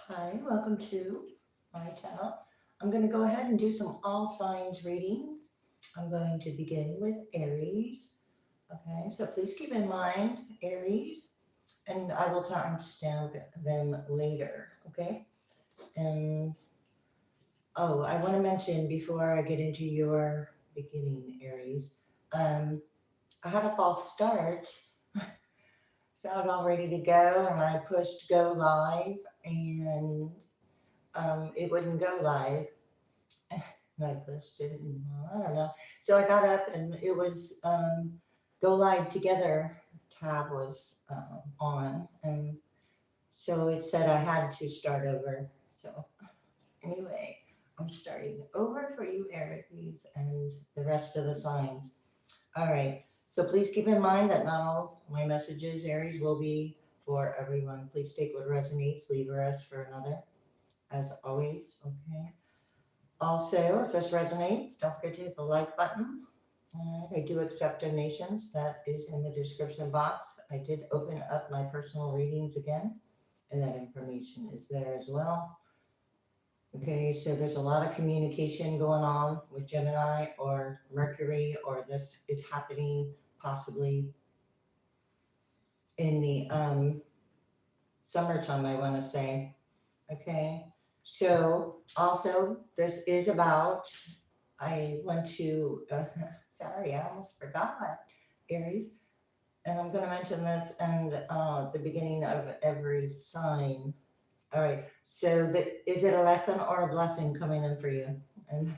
Hi, welcome to my channel. I'm going to go ahead and do some all signs readings. I'm going to begin with Aries. Okay, so please keep in mind Aries, and I will timestamp them later. Okay, and oh, I want to mention before I get into your beginning, Aries, um, I had a false start. So I was all ready to go, and I pushed go live, and it wouldn't go live. And I pushed it, and I don't know. So I got up, and it was go live together tab was on, and so it said I had to start over. So anyway, I'm starting over for you, Aries, and the rest of the signs. All right. So please keep in mind that not all my messages, Aries, will be for everyone. Please take what resonates, leave the rest for another, as always. Okay. Also, if this resonates, don't forget to hit the like button. I do accept donations. That is in the description box. I did open up my personal readings again, and that information is there as well. Okay, so there's a lot of communication going on with Gemini or Mercury, or this is happening possibly in the summertime, I want to say. Okay, so also this is about, I want to, sorry, I almost forgot, Aries. And I'm going to mention this and the beginning of every sign. All right. So, is it a lesson or a blessing coming in for you? And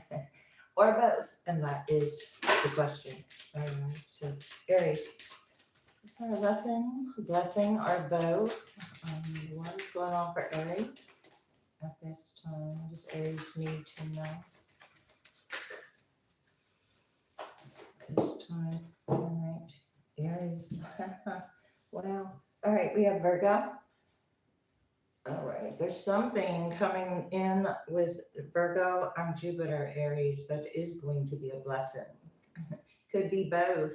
or both? And that is the question. All right. So, Aries, is there a lesson, blessing, or both? What's going on for Aries at this time? What does Aries need to know at this time? All right. Aries. Wow. All right. We have Virgo. All right, there's something coming in with Virgo and Jupiter, Aries, that is going to be a blessing. Could be both.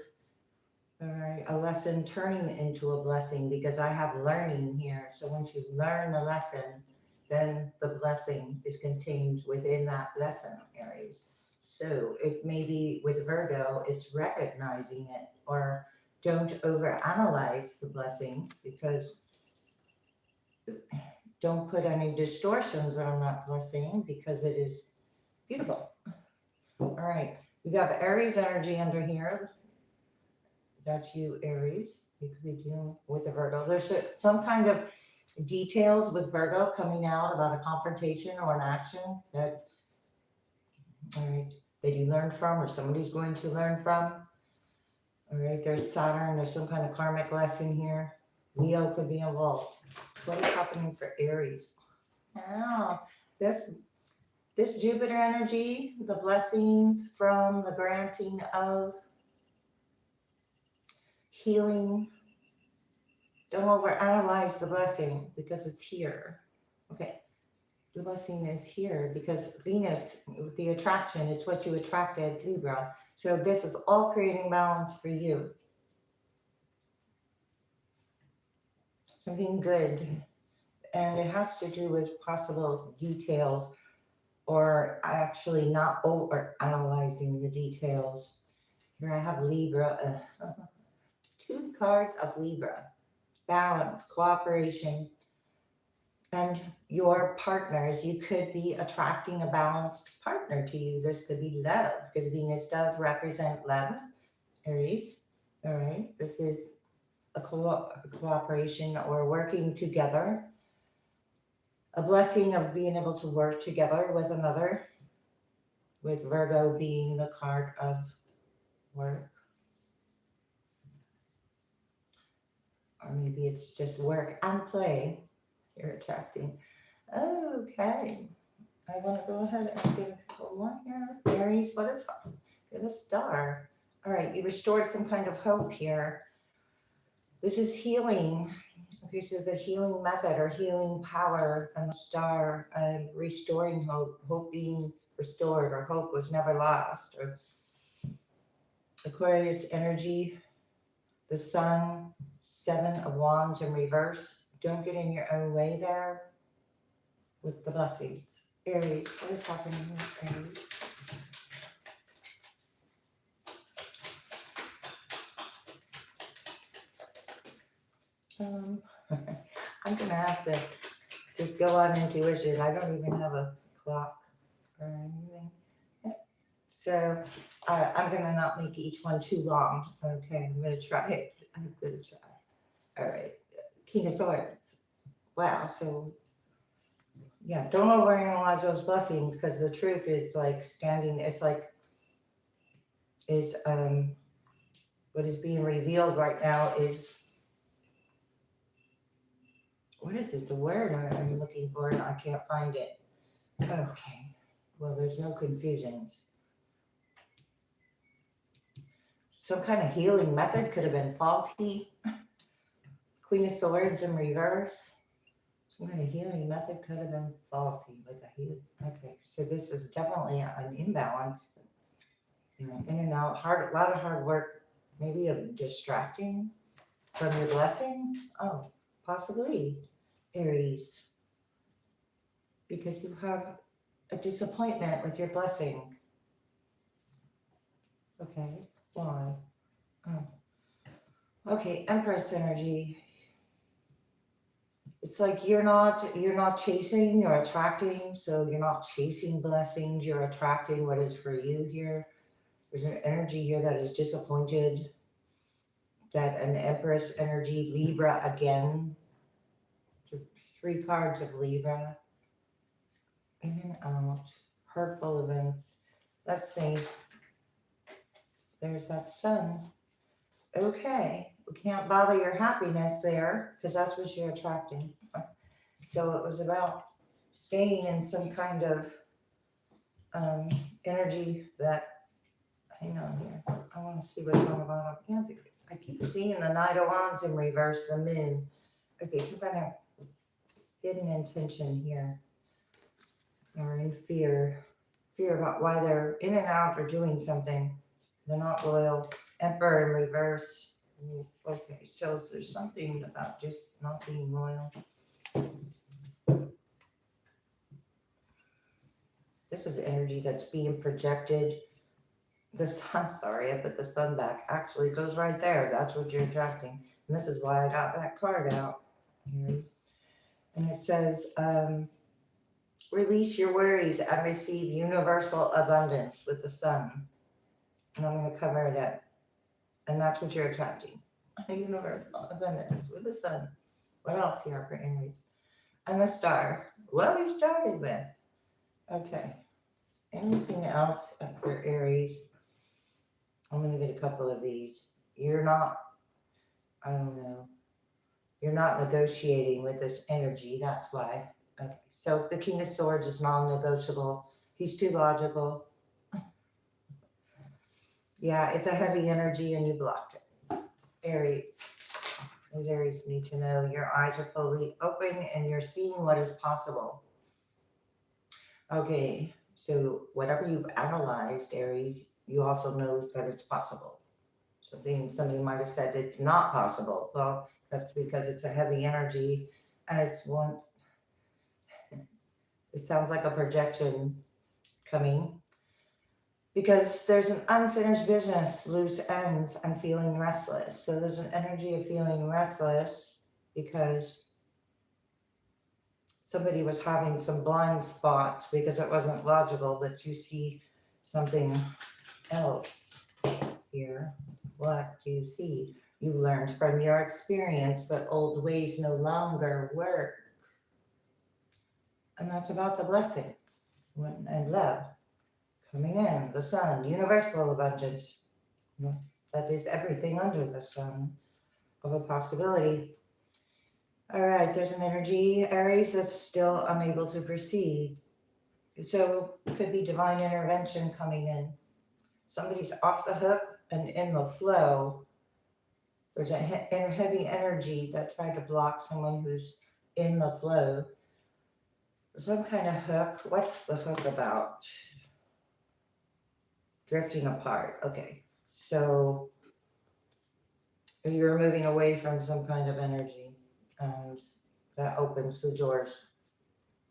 All right, a lesson turning into a blessing because I have learning here. So once you learn a lesson, then the blessing is contained within that lesson, Aries. So it may be with Virgo, it's recognizing it, or don't overanalyze the blessing because don't put any distortions on that blessing because it is beautiful. All right, we got Aries energy under here. That's you, Aries. You could be dealing with the Virgo. There's some kind of details with Virgo coming out about a confrontation or an action that, all right, that you learned from or somebody's going to learn from. All right, there's Saturn. There's some kind of karmic lesson here. Leo could be involved. What is happening for Aries? Oh, this Jupiter energy, the blessings from the granting of healing. Don't overanalyze the blessing because it's here. Okay, the blessing is here because Venus, the attraction, it's what you attracted, Libra. So this is all creating balance for you. Something good. And it has to do with possible details or actually not over analyzing the details. Here I have Libra, two cards of Libra, balance, cooperation, and your partners. You could be attracting a balanced partner to you. This could be love because Venus does represent love, Aries. All right, this is a cooperation or working together, a blessing of being able to work together with another, with Virgo being the card of work. Or maybe it's just work and play you're attracting. Okay. I want to go ahead and give a couple more here. Aries, what is you're the star? All right, you restored some kind of hope here. This is healing. Okay, so the healing method or healing power and the star, restoring hope, hope being restored, or hope was never lost. Or Aquarius energy, the sun, 7 of wands in reverse. Don't get in your own way there. with the blessings. Aries, what is happening with Aries? I'm gonna have to just go on intuition. I don't even have a clock or anything. So I'm gonna not make each one too long. Okay, I'm gonna try it. I'm gonna try. All right, King of Swords. Wow. So yeah, don't overanalyze those blessings because the truth is like standing. It's like is what is being revealed right now is what is it? The word I'm looking for and I can't find it. Okay. Well, there's no confusions. Some kind of healing method could have been faulty. Queen of Swords in reverse. Some kind of healing method could have been faulty with a heal. Okay, so this is definitely an imbalance. You know, in and out, hard, a lot of hard work, maybe a distracting from your blessing. Oh, possibly Aries, because you have a disappointment with your blessing. Okay, why? Oh. Okay, Empress energy. It's like you're not chasing, you're attracting. So you're not chasing blessings, you're attracting what is for you here. There's an energy here that is disappointed. That an Empress energy, Libra again. 3 cards of Libra. In and out. Hurtful events. Let's see. There's that Sun. Okay. We can't bother your happiness there because that's what you're attracting. So it was about staying in some kind of energy that, hang on here. I want to see what's on the bottom. Yeah, I keep seeing the Knight of Wands in reverse, the Moon. Okay, some kind of hidden intention here. Or in fear. Fear about why they're in and out or doing something. They're not loyal. Emperor in reverse. Okay, so there's something about just not being loyal. This is energy that's being projected. The sun, sorry, I put the sun back. Actually, it goes right there. That's what you're attracting. And this is why I got that card out. And it says, release your worries and receive universal abundance with the sun. And I'm going to cover it up. And that's what you're attracting. Universal abundance with the sun. What else here for Aries? And the star. What we started with. Okay. Anything else for Aries? I'm going to get a couple of these. You're not, I don't know. You're not negotiating with this energy. That's why. Okay. So the King of Swords is non-negotiable. He's too logical. Yeah, it's a heavy energy and you blocked it. Aries. Those Aries need to know your eyes are fully open and you're seeing what is possible. Okay, so whatever you've analyzed, Aries, you also know that it's possible. Somebody might have said it's not possible. Well, that's because it's a heavy energy and it's one, it sounds like a projection coming. Because there's an unfinished business, loose ends, and feeling restless. So there's an energy of feeling restless because somebody was having some blind spots because it wasn't logical, but you see something else here. What do you see? You learned from your experience that old ways no longer work. And that's about the blessing and love. Coming in, the sun, universal abundance. That is everything under the sun of a possibility. All right, there's an energy, Aries, that's still unable to proceed. So it could be divine intervention coming in. Somebody's off the hook and in the flow. There's a heavy energy that tried to block someone who's in the flow. Some kind of hook. What's the hook about? Drifting apart. Okay, so you're moving away from some kind of energy and that opens the doors.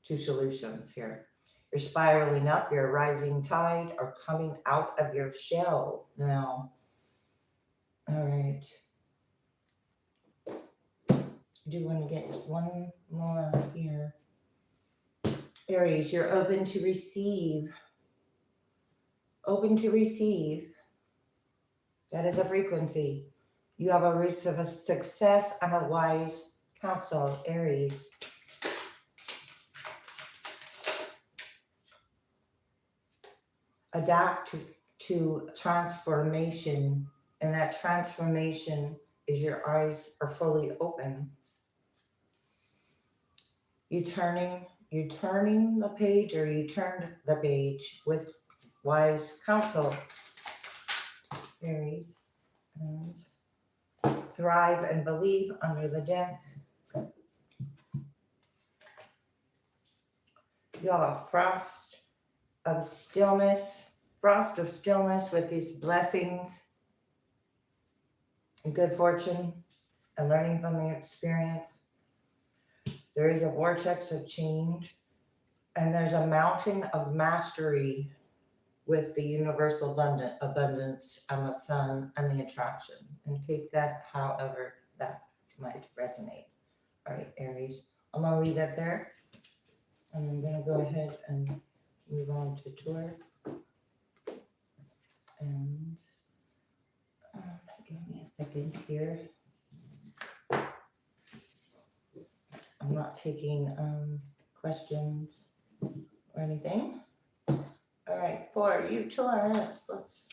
two solutions here. You're spiraling up, you're a rising tide, or coming out of your shell now. All right. I do want to get one more here. Aries, you're open to receive. Open to receive. That is a frequency. You have a roots of a success and a wise counsel, Aries. Adapt to transformation, and that transformation is your eyes are fully open. You turning the page, or you turned the page with wise counsel, Aries. And thrive and believe under the deck. You have a frost of stillness with these blessings and good fortune and learning from the experience. There is a vortex of change, and there's a mountain of mastery with the universal abundance and the sun and the attraction. And take that however that might resonate. All right, Aries, I'm going to leave that there. And I'm going to go ahead and move on to Taurus. And give me a second here. I'm not taking questions or anything. All right, for you Taurus, let's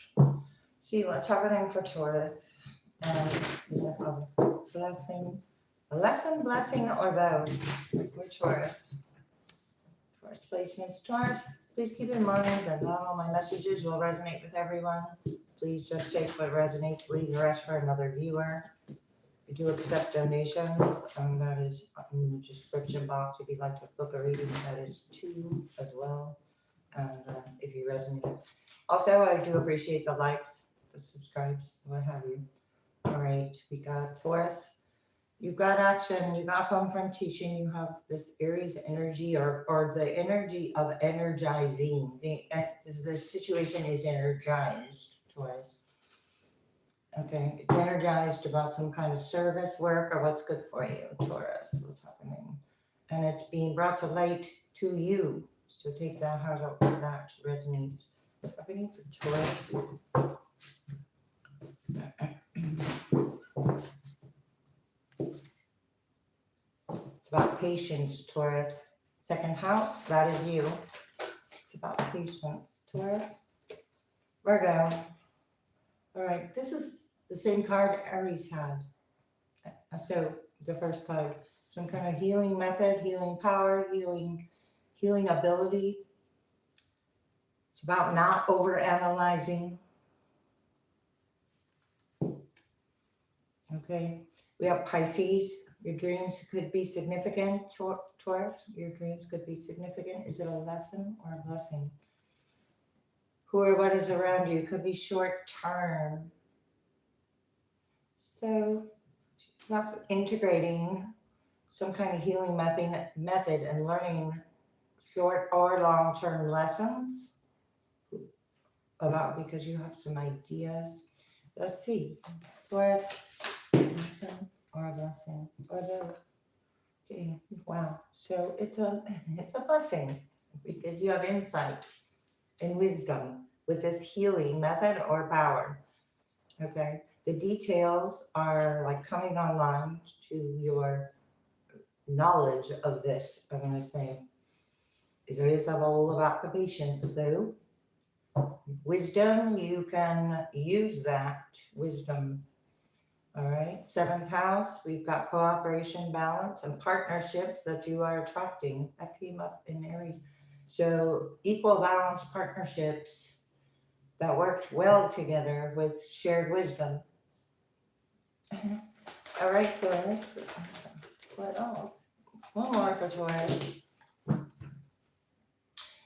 see what's happening for Taurus. And is it a blessing, blessing, or both for Taurus? Taurus placements. Taurus, please keep in mind that not all my messages will resonate with everyone. Please just take what resonates, leave the rest for another viewer. I do accept donations, that is in the description box. If you'd like to book a reading, that is too as well. And if you resonate. Also, I do appreciate the likes, the subscribes, what have you. All right, we got Taurus. You've got action, you got confrontation, you have this Aries energy or the energy of energizing. The situation is energized, Taurus. Okay, it's energized about some kind of service work or what's good for you, Taurus, what's happening. And it's being brought to light to you. So take that, how that resonates. What's happening for Taurus? It's about patience, Taurus. Second house, that is you. It's about patience, Taurus. Virgo. All right, this is the same card Aries had. So the first card, some kind of healing method, healing power, healing ability. It's about not over-analyzing. Okay, we have Pisces. Your dreams could be significant, Taurus. Your dreams could be significant. Is it a lesson or a blessing? Who or what is around you could be short term. So that's integrating some kind of healing method and learning short or long-term lessons about, because you have some ideas. Let's see, Taurus, lesson or a blessing or both. Okay, wow. So it's a blessing because you have insights and wisdom with this healing method or power. Okay, the details are like coming online to your knowledge of this. I'm going to say it is all about the patience, though. Wisdom, you can use that wisdom. All right, seventh house, we've got cooperation, balance, and partnerships that you are attracting. That came up in Aries. So equal balance partnerships that worked well together with shared wisdom. All right, Taurus. What else? One more for Taurus.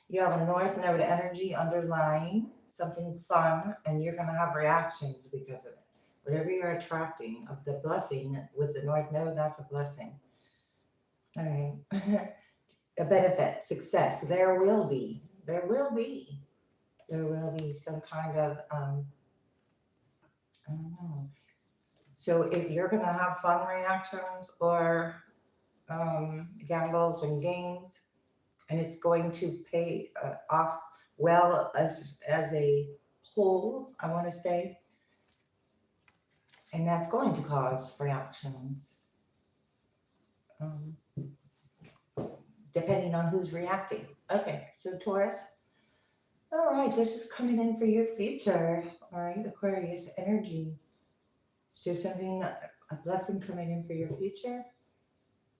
You have a North Node energy underlying something fun, and you're going to have reactions because of it. Whatever you're attracting of the blessing with the North Node, that's a blessing. All right. a benefit, success. There will be some kind of, I don't know. So if you're going to have fun reactions or gambles and games, and it's going to pay off well as a whole, I want to say, and that's going to cause reactions, depending on who's reacting. Okay, so Taurus. All right, this is coming in for your future. All right, Aquarius energy. So something, a blessing coming in for your future.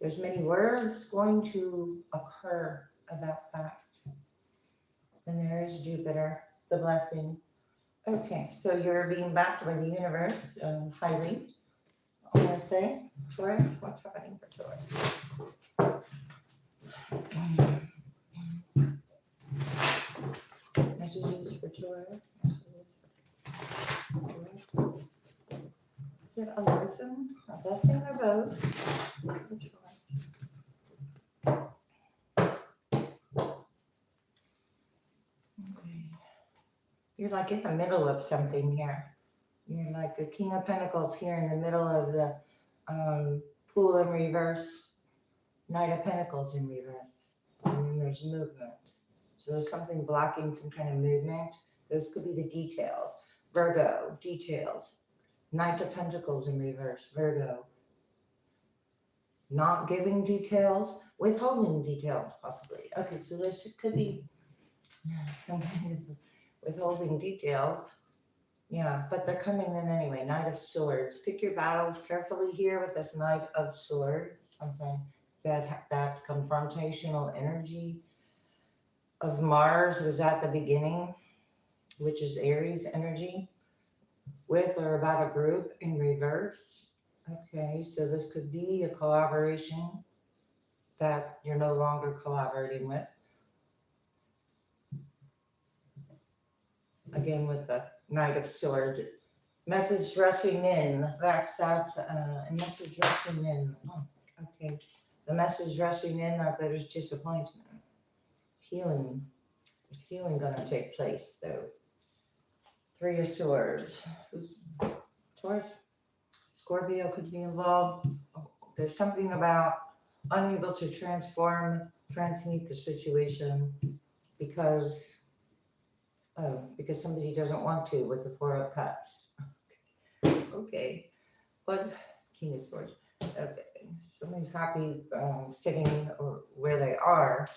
There's many words going to occur about that. And there is Jupiter, the blessing. Okay, so you're being backed by the universe, highly. I want to say, Taurus, what's happening for Taurus? Messages for Taurus. Is it a blessing or both? Okay. You're like in the middle of something here. You're like a King of Pentacles here in the middle of the Fool in reverse, Knight of Pentacles in reverse. And then there's movement. So there's something blocking some kind of movement. Those could be the details. Virgo, details. Knight of Pentacles in reverse, Virgo. Not giving details, withholding details possibly. Okay, so this could be some kind of withholding details. Yeah, but they're coming in anyway. Knight of Swords. Pick your battles carefully here with this Knight of Swords. Something that confrontational energy of Mars was at the beginning, which is Aries energy, with or about a group in reverse. Okay, so this could be a collaboration that you're no longer collaborating with. Again, with the Knight of Swords. Message rushing in. That's that. Message rushing in. Oh, okay. The message rushing in that there's disappointment. Healing. There's healing going to take place, though. Three of Swords. Who's Taurus? Scorpio could be involved. There's something about unable to transmute the situation because somebody doesn't want to with the Four of Cups. Okay. What? King of Swords. Okay. Somebody's happy sitting where they are.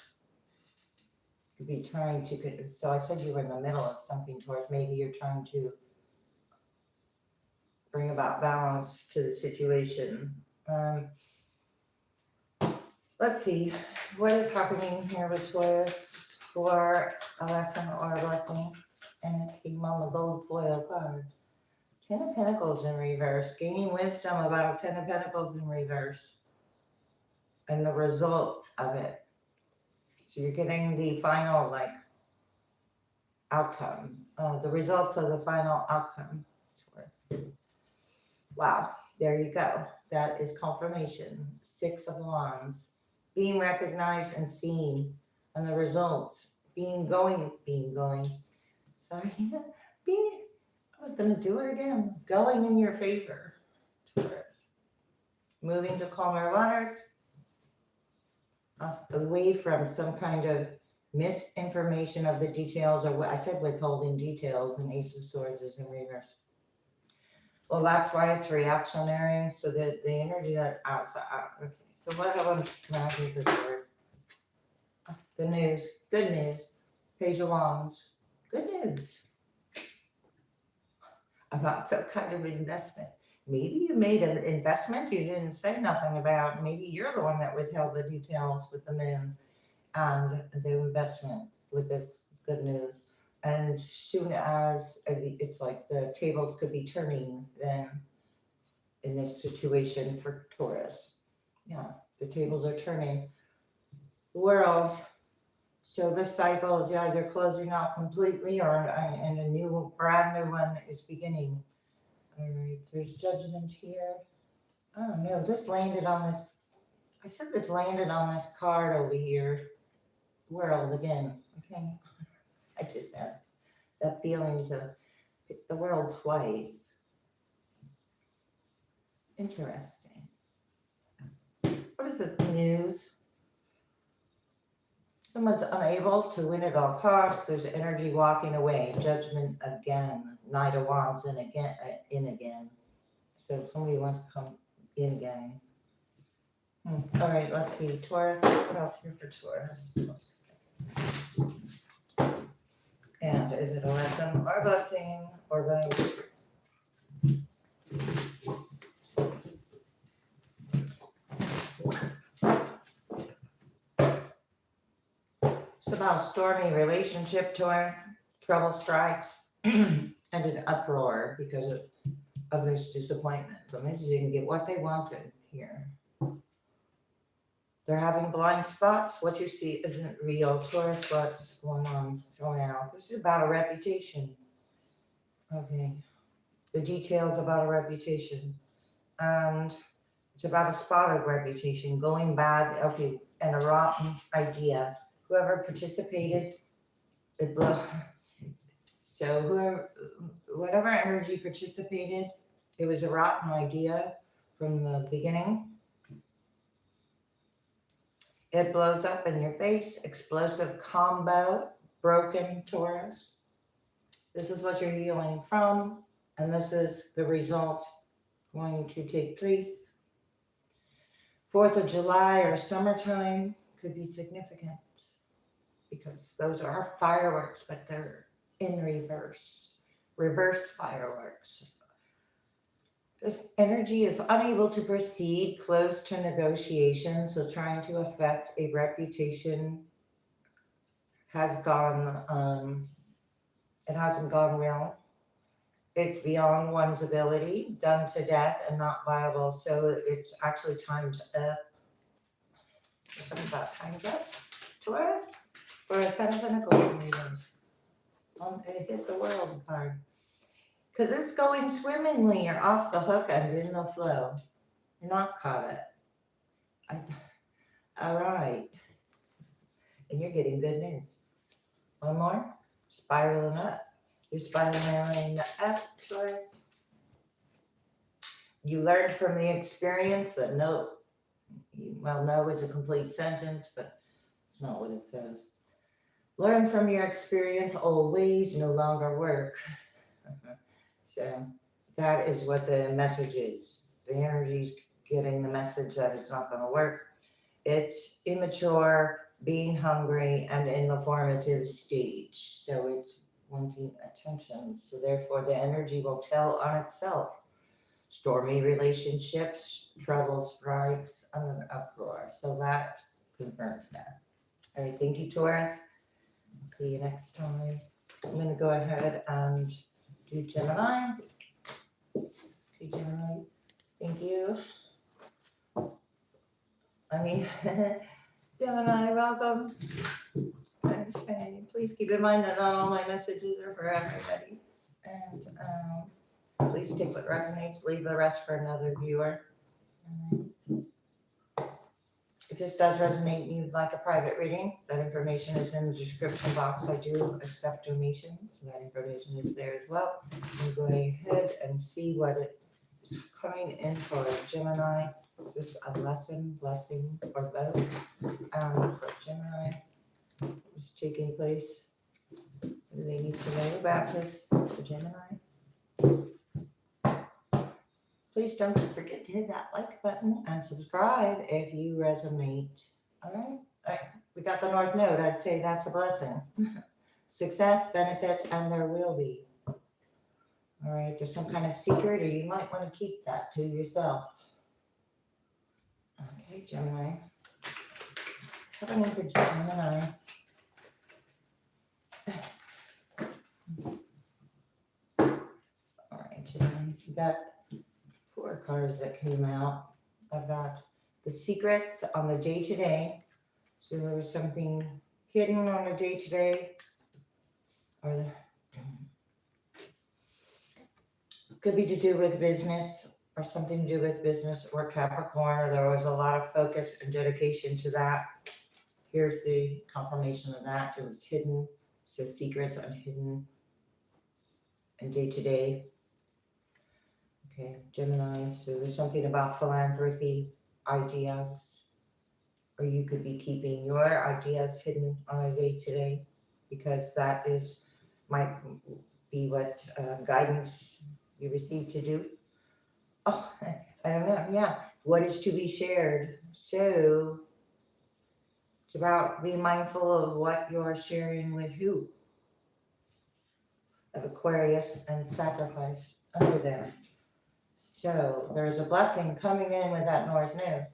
Could be trying to, so I said you were in the middle of something, Taurus. Maybe you're trying to bring about balance to the situation. Let's see. What is happening here with Taurus for a lesson or a blessing? And it came on the gold foil card. Ten of Pentacles in reverse. Gaining wisdom about Ten of Pentacles in reverse. And the results of it. So you're getting the final, outcome. The results of the final outcome. Taurus. Wow. There you go. That is confirmation. Six of Wands. Being recognized and seen. And the results. Being going. Sorry. I was going to do it again. Going in your favor, Taurus. Moving to calmer waters. Away from some kind of misinformation of the details, or what I said, withholding details, and Ace of Swords is in reverse. Well, that's why it's reactionary. So the energy that outside. Okay. So what else can I do for Taurus? The news. Good news. Page of Wands. Good news. About some kind of investment. Maybe you made an investment you didn't say nothing about. Maybe you're the one that withheld the details with the moon and the investment with this good news. And soon as it's like the tables could be turning then in this situation for Taurus. Yeah, the tables are turning. World. So this cycle is either closing out completely and a brand new one is beginning. All right, there's judgment here. I don't know, this landed on this, I said this landed on this card over here. world again. Okay. I just had that feeling to hit the world twice. Interesting. What is this news? Someone's unable to win at all costs. There's energy walking away. Judgment again. Knight of Wands in again. So somebody wants to come in again. All right, let's see. Taurus. What else here for Taurus? And is it a lesson or a blessing or both? It's about a stormy relationship, Taurus. Trouble strikes and an uproar because of this disappointment. So maybe they didn't get what they wanted here. They're having blind spots. What you see isn't real. Taurus, what's going on? What's going out? This is about a reputation. Okay. The details about a reputation. And it's about a spotted reputation. Going bad, okay, and a rotten idea. Whoever participated, it blew. So whatever energy participated, it was a rotten idea from the beginning. It blows up in your face. Explosive combo. Broken Taurus. This is what you're healing from. And this is the result going to take place. 4th of July or summertime could be significant because those are fireworks, but they're in reverse. Reverse fireworks. This energy is unable to proceed, close to negotiation, so trying to affect a reputation has gone, it hasn't gone well. It's beyond one's ability, done to death and not viable, so it's actually time's up. There's something about time's up, Taurus, for a 10 of Pentacles in reverse. It hit the world hard. Because it's going swimmingly. You're off the hook and in the flow. You're not caught up. All right. And you're getting good news. One more. Spiraling up. You're spiraling up, Taurus. You learned from the experience that no is a complete sentence, but it's not what it says. Learn from your experience. Old ways no longer work. So that is what the message is. The energy's getting the message that it's not going to work. It's immature, being hungry, and in the formative stage. So it's wanting attention. So therefore the energy will tell on itself. Stormy relationships, trouble strikes, and an uproar. So that confirms that. All right, thank you, Taurus. See you next time. I'm going to go ahead and do Gemini. Okay, Gemini, thank you. Gemini, welcome. Okay, please keep in mind that not all my messages are for everybody. And please take what resonates, leave the rest for another viewer. If this does resonate and you'd like a private reading, that information is in the description box. I do accept donations, so that information is there as well. I'm going ahead and see what is coming in for Gemini. Is this a lesson, blessing, or both? For Gemini, what's taking place? What do they need to know about this for Gemini? Please don't forget to hit that like button and subscribe if you resonate. All right. We got the North Node. I'd say that's a blessing. Success, benefit, and there will be. All right. There's some kind of secret, or you might want to keep that to yourself. Okay, Gemini. What's happening for Gemini? All right, Gemini. You got 4 cards that came out. I've got the secrets on the day-to-day. So there was something hidden on the day-to-day. Or could be to do with business or something to do with business or Capricorn. Or there was a lot of focus and dedication to that. here's the confirmation of that. It was hidden. So secrets and hidden and day to day. Okay, Gemini. So there's something about philanthropy, ideas, or you could be keeping your ideas hidden on a day to day, because that might be what guidance you receive to do. Oh, I don't know. Yeah, what is to be shared? So it's about being mindful of what you're sharing with who. Of Aquarius and sacrifice under there. So there's a blessing coming in with that North Node,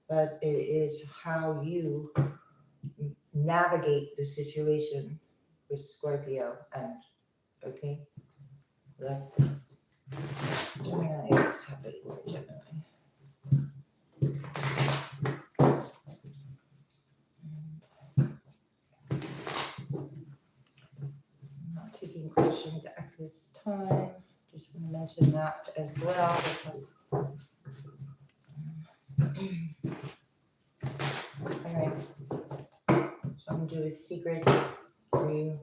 but it is how you navigate the situation with Scorpio. And okay, let's Gemini. Let's have it for Gemini. I'm not taking questions at this time. Just want to mention that as well, because all right. So I'm gonna do a secret for you.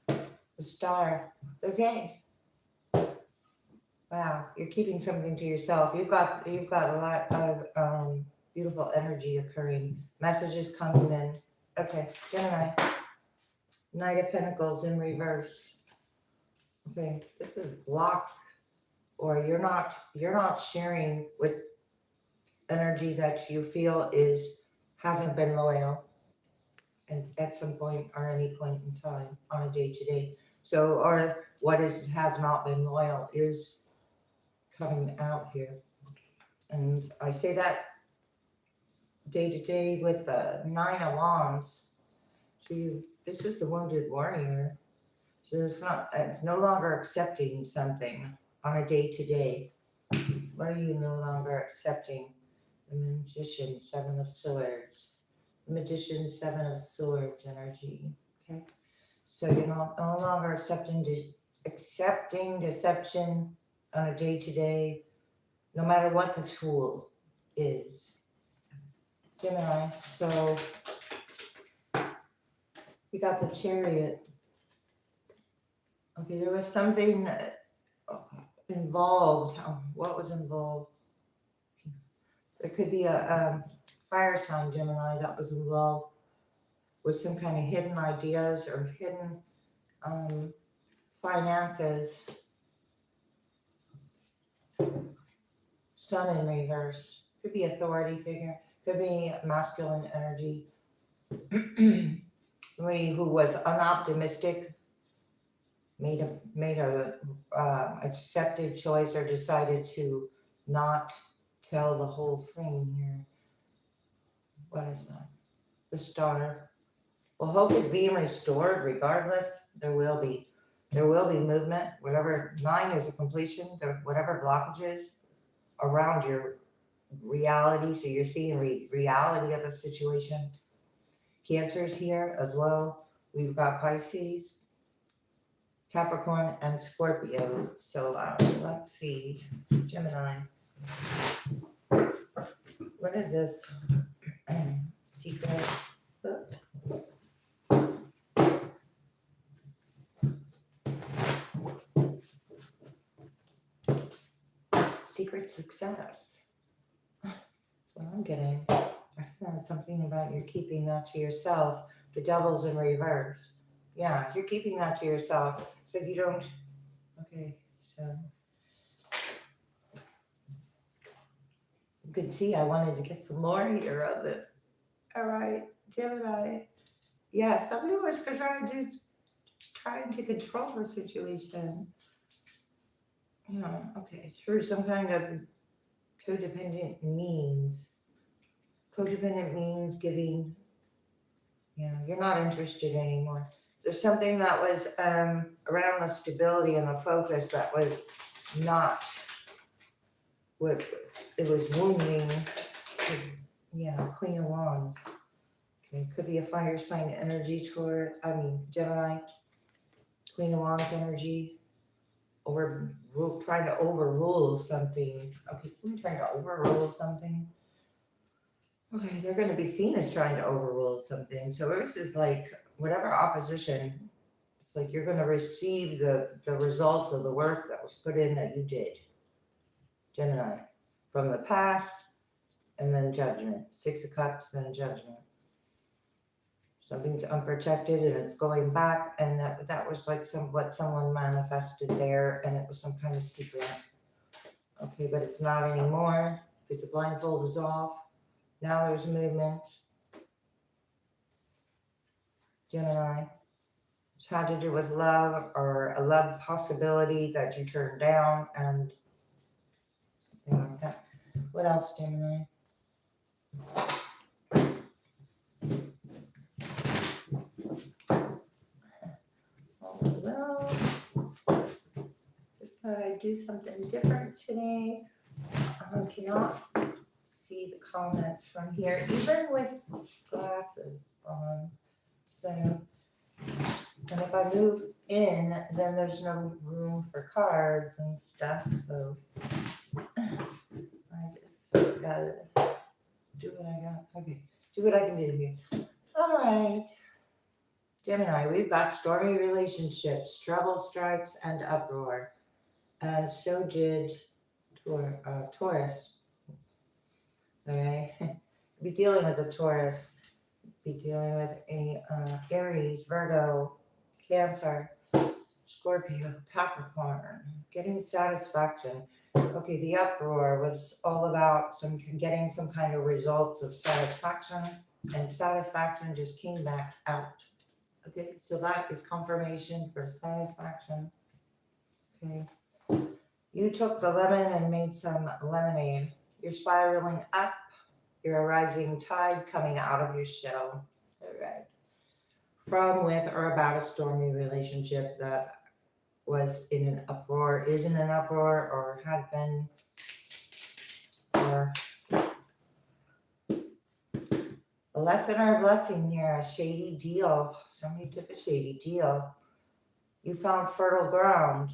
The star. Okay. Wow, you're keeping something to yourself. You've got a lot of beautiful energy occurring. Messages coming in. Okay, Gemini. Knight of Pentacles in reverse. Okay, this is blocked, or you're not sharing with energy that you feel hasn't been loyal, and at some point or any point in time on a day to day. So, or what has not been loyal is coming out here. And I say that day to day with the 9 of Wands. So this is the wounded warrior. So it's no longer accepting something on a day to day. What are you no longer accepting? The Magician, 7 of Swords. The Magician, 7 of Swords energy. Okay. So you're no longer accepting deception on a day to day, no matter what the tool is. Gemini. So we got the Chariot. Okay, there was something involved. What was involved? There could be a fire sign, Gemini, that was involved with some kind of hidden ideas or hidden finances. Sun in reverse. Could be authority figure. Could be masculine energy. Somebody who was unoptimistic made a deceptive choice, or decided to not tell the whole thing here. What is that? The Star. Well, hope is being restored regardless. There will be movement. Whatever 9 is a completion. Whatever blockages around your reality. So you're seeing reality of the situation. Cancer's here as well. We've got Pisces, Capricorn, and Scorpio. So let's see. Gemini. What is this? Secret. Secret success. That's what I'm getting. That's something about you're keeping that to yourself. The Devil's in reverse. Yeah, you're keeping that to yourself. So you don't. Okay, so you can see I wanted to get some more here on this. All right, Gemini. Yeah, somebody was trying to control the situation. Yeah, okay, through some kind of codependent means. Codependent means giving. Yeah, you're not interested anymore. There's something that was around the stability and the focus that was not what it was wounding. Yeah, Queen of Wands. Okay, could be a fire sign energy toward, Gemini. Queen of Wands energy. Trying to overrule something. Okay, someone trying to overrule something. Okay, they're going to be seen as trying to overrule something. So this is like whatever opposition, it's like you're going to receive the results of the work that was put in that you did, Gemini, from the past and then judgment. Six of Cups, then judgment. Something's unprotected and it's going back, and that was like what someone manifested there, and it was some kind of secret. Okay, but it's not anymore because the blindfold is off. Now there's movement. Gemini. It's had to do with love or a love possibility that you turned down and something like that. What else, Gemini? All is well. Just thought I'd do something different today. I cannot see the comments from here, even with glasses on. So, and if I move in, then there's no room for cards and stuff. So I just gotta do what I got. Okay, do what I can do here. All right. Gemini, we've got stormy relationships, trouble strikes, and uproar. And so did Taurus. All right. Be dealing with a Taurus. Be dealing with a Aries, Virgo, Cancer, Scorpio, Capricorn. Getting satisfaction. Okay, the uproar was all about getting some kind of results of satisfaction, and satisfaction just came back out. Okay, so that is confirmation for satisfaction. Okay. You took the lemon and made some lemonade. You're spiraling up. You're a rising tide coming out of your shell. All right. From, with, or about a stormy relationship that was in an uproar, is in an uproar, or had been, or a lesson or a blessing here, a shady deal. Somebody took a shady deal. You found fertile ground.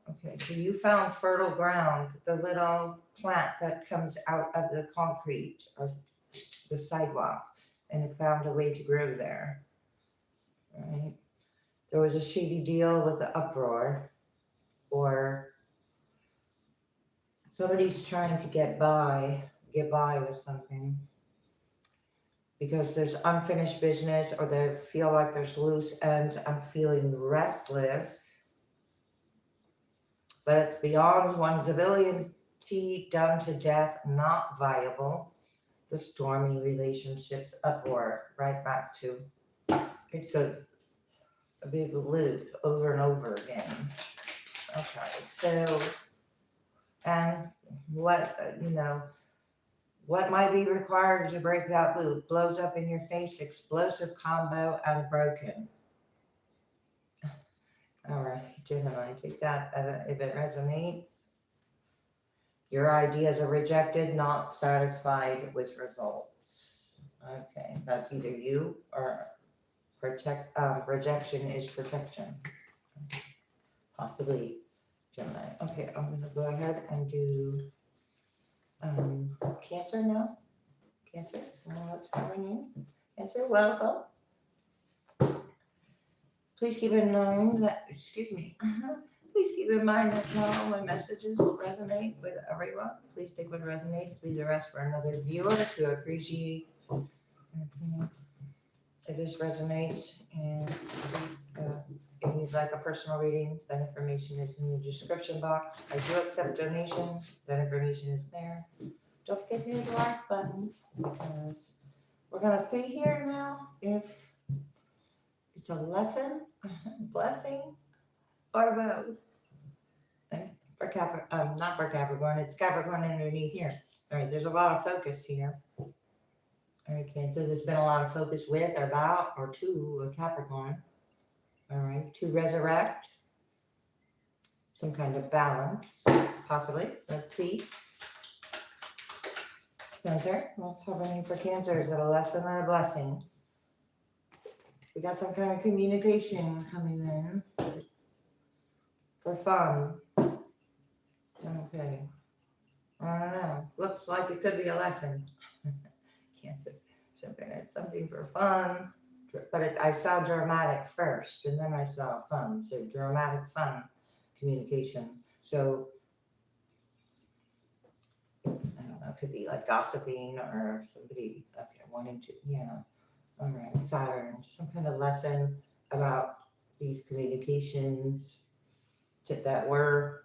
Okay, so you found fertile ground, the little plant that comes out of the concrete or the sidewalk, and it found a way to grow there. Right? There was a shady deal with the uproar, or somebody's trying to get by with something because there's unfinished business, or they feel like there's loose ends. I'm feeling restless, but it's beyond one's ability, done to death, not viable. The stormy relationships, uproar, right back to, it's a big loop over and over again. Okay, so, and what might be required to break that loop? Blows up in your face, explosive combo, unbroken. All right, Gemini, take that if it resonates. Your ideas are rejected, not satisfied with results. Okay, that's either you or rejection is protection. Possibly Gemini. Okay, I'm going to go ahead and do Cancer now. Cancer, what's coming in? Cancer, welcome. Please keep in mind that, please keep in mind that not all my messages resonate with everyone. Please take what resonates, leave the rest for another viewer to appreciate. If this resonates and if you'd like a personal reading, that information is in the description box. I do accept donations. That information is there. Don't forget to hit the like button, because we're going to see here now if it's a lesson, blessing, or both. Okay. Not for Capricorn, it's Capricorn underneath here. All right, there's a lot of focus here. All right, Cancer, there's been a lot of focus with, or about, or to a Capricorn. All right, to resurrect. Some kind of balance, possibly. Let's see. Cancer, what's happening for Cancer? Is it a lesson or a blessing? We got some kind of communication coming in for fun. Okay. I don't know. Looks like it could be a lesson. Cancer. Something for fun. But I saw dramatic first, and then I saw fun. So dramatic fun communication. So I don't know, it could be like gossiping or somebody wanting to, all right, Saturn, some kind of lesson about these communications that were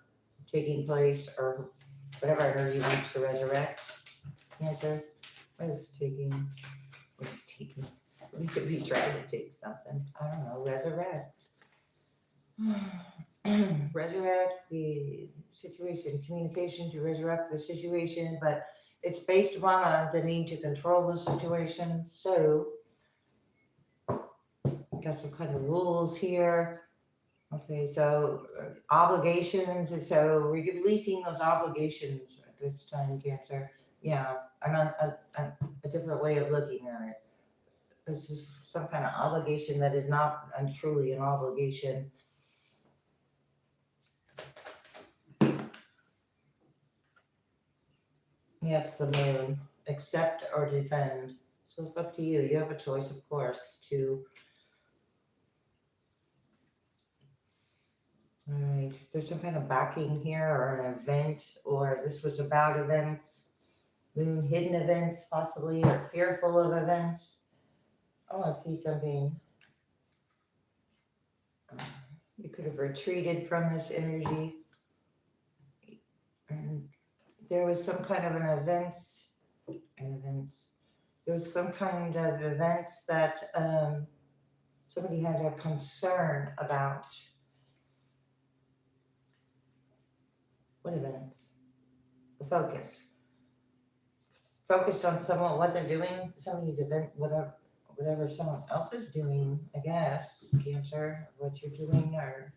taking place or whatever energy wants to resurrect. Cancer, what is taking? We could be trying to take something. I don't know, resurrect. Resurrect the situation, communication to resurrect the situation, but it's based upon the need to control the situation. So, got some kind of rules here. Okay, so obligations, so we're releasing those obligations at this time, Cancer. Yeah, and a different way of looking at it. This is some kind of obligation that is not truly an obligation. Yeah, it's the moon. Accept or defend. So it's up to you. You have a choice, of course, to. All right. There's some kind of backing here or an event, or this was about events. Moon, hidden events, possibly, or fearful of events. I want to see something. You could have retreated from this energy. And there was some kind of an events. There was some kind of events that somebody had a concern about. What events? The focus. Focused on someone, what they're doing, somebody's event, whatever someone else is doing, I guess, Cancer, what you're doing or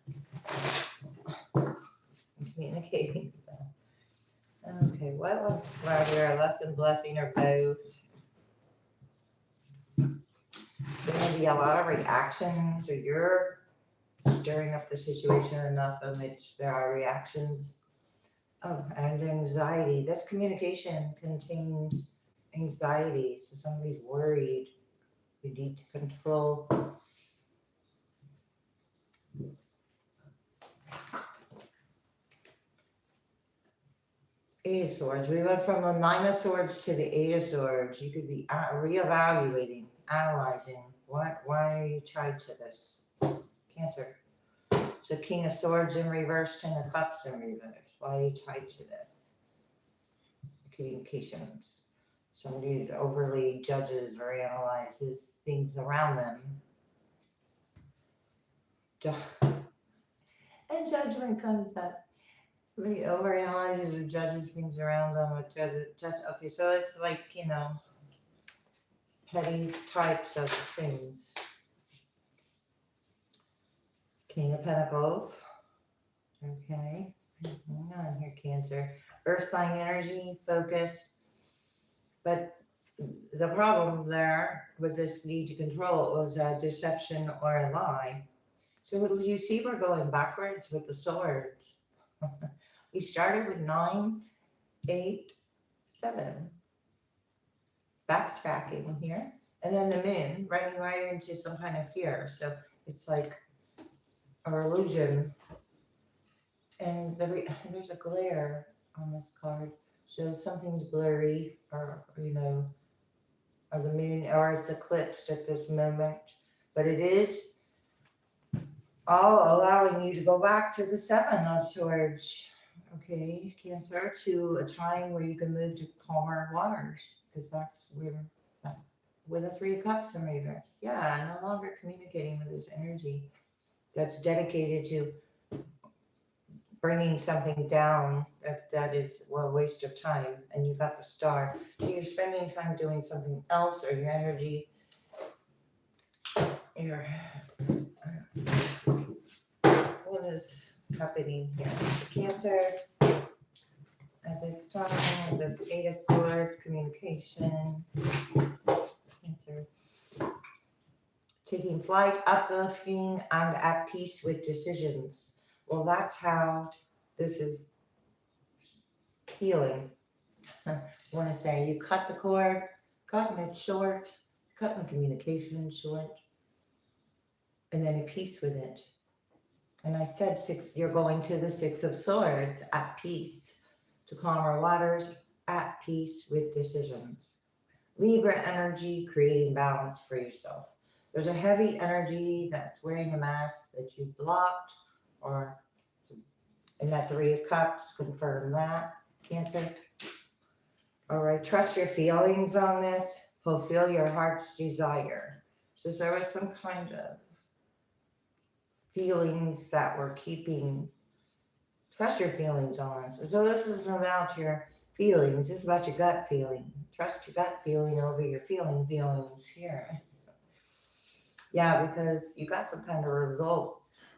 communicating with them. Okay, what one's here? A lesson, blessing, or both? There's going to be a lot of reactions, or you're stirring up the situation enough in which there are reactions. Oh, and anxiety. This communication contains anxiety. So somebody's worried. You need to control. Eight of Swords. We went from the Nine of Swords to the Eight of Swords. You could be reevaluating, analyzing. Why are you tied to this? Cancer. So King of Swords in reverse, Ten of Cups in reverse. Why are you tied to this? Communications. Somebody that overly judges or analyzes things around them. And judgment comes up. Somebody overanalyzes or judges things around them. Okay, so it's like, petty types of things. King of Pentacles. Okay. Hang on here, Cancer. Earth sign energy, focus. But the problem there with this need to control was a deception or a lie. So you see we're going backwards with the swords. We started with 9, 8, 7. Backtracking here. And then the moon running right into some kind of fear. So it's like an illusion. And there's a glare on this card. So something's blurry or or the moon, or it's eclipsed at this moment. But it is all allowing you to go back to the Seven of Swords. Okay, Cancer, to a time where you can move to calmer waters. Because that's with the Three of Cups in reverse. Yeah, no longer communicating with this energy that's dedicated to bringing something down that is a waste of time, and you got the Star. So you're spending time doing something else, or your energy, what is happening here? Cancer, at this time, this Eight of Swords, communication, Cancer. Taking flight, uplifting, and at peace with decisions. Well, that's how this is healing. I want to say you cut the cord, cutting it short, cutting communication short, and then a peace with it. And I said six, you're going to the Six of Swords, at peace, to calmer waters, at peace with decisions. Libra energy, creating balance for yourself. There's a heavy energy that's wearing a mask that you blocked, or in that Three of Cups, confirm that, Cancer. All right, trust your feelings on this, fulfill your heart's desire. So there was some kind of feelings that were keeping, trust your feelings on this. So this isn't about your feelings, this is about your gut feeling. Trust your gut feeling over your feelings here. Yeah, because you got some kind of results.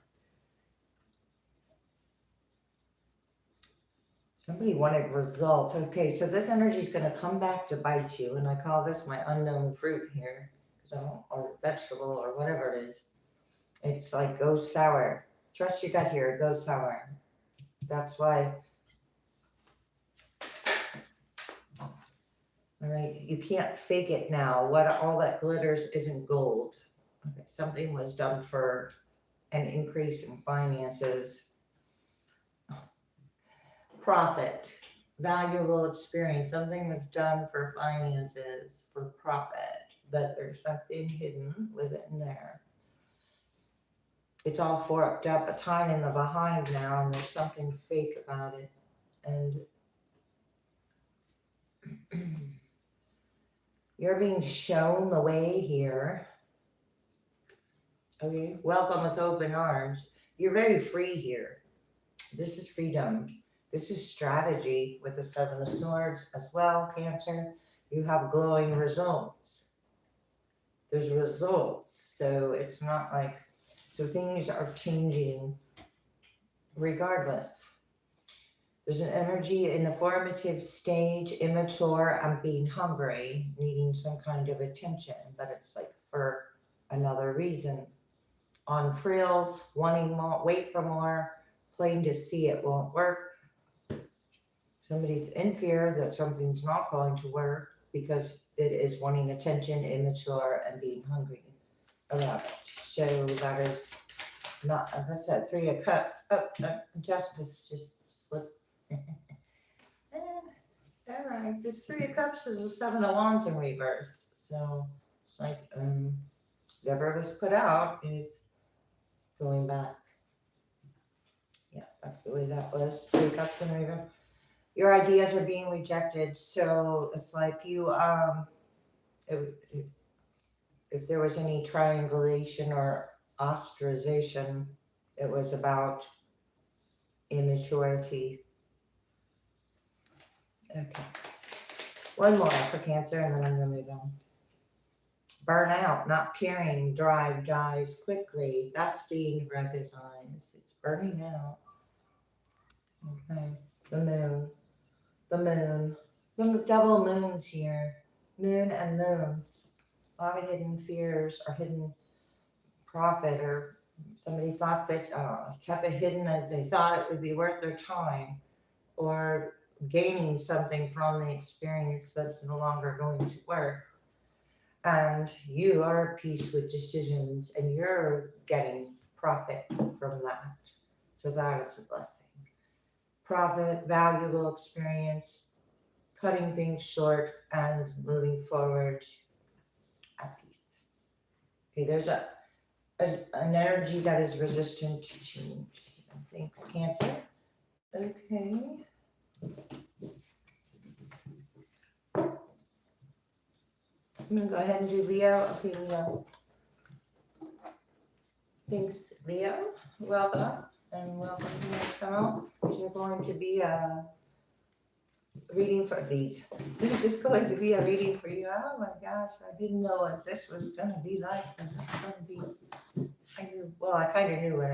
Somebody wanted results. Okay, so this energy is going to come back to bite you, and I call this my unknown fruit here, or vegetable, or whatever it is. It's like goes sour. Trust your gut here, it goes sour. That's why. All right, you can't fake it now. What all that glitters isn't gold. Okay, something was done for an increase in finances. Profit, valuable experience. Something was done for finances, for profit, but there's something hidden within there. It's all forked up, a time in the behind now, and there's something fake about it. And you're being shown the way here. Okay, welcome with open arms. You're very free here. This is freedom. This is strategy with the Seven of Swords as well, Cancer. You have glowing results. There's results. So it's not like, so things are changing regardless. There's an energy in the formative stage, immature, and being hungry, needing some kind of attention, but it's like for another reason. On frills, wanting more, wait for more, plain to see it won't work. Somebody's in fear that something's not going to work because it is wanting attention, immature, and being hungry about it. So that is not, as I said, Three of Cups. Oh, Justice just slipped. All right, this Three of Cups is a Seven of Wands in reverse. So it's like whatever was put out is going back. Yeah, that's the way that was. Three of Cups in reverse. Your ideas are being rejected. So it's like you, if there was any triangulation or ostracization, it was about immaturity. Okay. One more for Cancer, and then I'm going to move on. Burnout, not caring, drive, dies quickly. That's being recognized. It's burning out. Okay. The moon. The moon. The double moons here. Moon and moon. A lot of hidden fears or hidden profit, or somebody thought that kept it hidden as they thought it would be worth their time, or gaining something from the experience that's no longer going to work. And you are at peace with decisions, and you're getting profit from that. So that is a blessing. Profit, valuable experience, cutting things short, and moving forward at peace. Okay, there's an energy that is resistant to change. Thanks, Cancer. Okay. I'm going to go ahead and do Leo. Okay, Leo. Thanks, Leo. Welcome, and welcome to my channel. These are going to be a reading for these. This is going to be a reading for you. Oh my gosh, I didn't know what this was going to be like. And this is going to be, I kind of knew what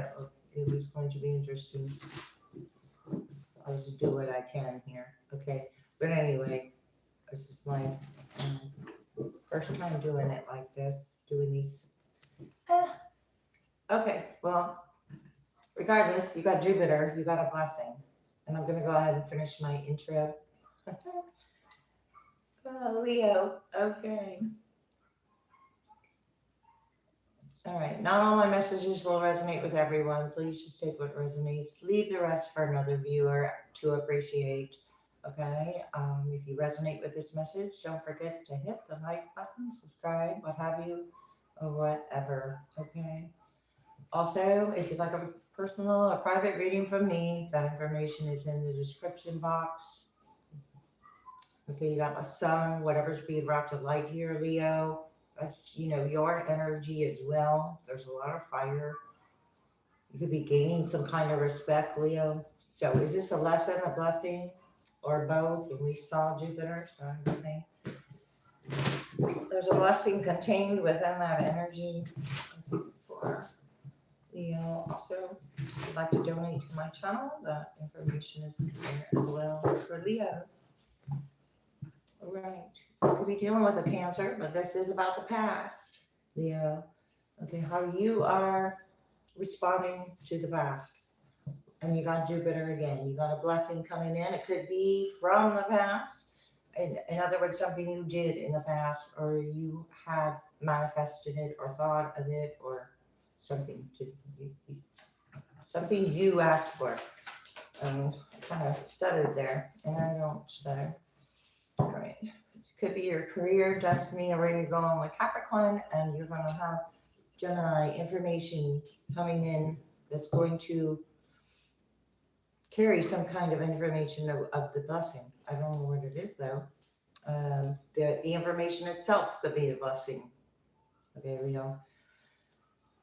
it was going to be interesting. I'll just do what I can here. Okay, but anyway, this is my first time doing it like this, doing these. Okay, well, regardless, you got Jupiter, you got a blessing. And I'm going to go ahead and finish my intro. Leo. Okay. All right. Not all my messages will resonate with everyone. Please just take what resonates. Leave the rest for another viewer to appreciate. Okay. If you resonate with this message, don't forget to hit the like button, subscribe, what have you, or whatever. Okay. Also, if you'd like a personal or private reading from me, that information is in the description box. Okay, you got the sun, whatever's being brought to light here, Leo. That's, your energy as well. There's a lot of fire. You could be gaining some kind of respect, Leo. So is this a lesson, a blessing, or both? And we saw Jupiter, so I'm saying there's a blessing contained within that energy for Leo. Also, if you'd like to donate to my channel, that information is there as well for Leo. All right. We'll be dealing with a Cancer, but this is about the past, Leo. Okay, how you are responding to the past. And you got Jupiter again. You got a blessing coming in. It could be from the past. In other words, something you did in the past, or you had manifested it, or thought of it, or something you asked for. I kind of stuttered there, and I don't stutter. All right. This could be your career, destiny, or where you're going with Capricorn, and you're going to have Gemini information coming in that's going to carry some kind of information of the blessing. I don't know what it is, though. The information itself could be a blessing. Okay, Leo.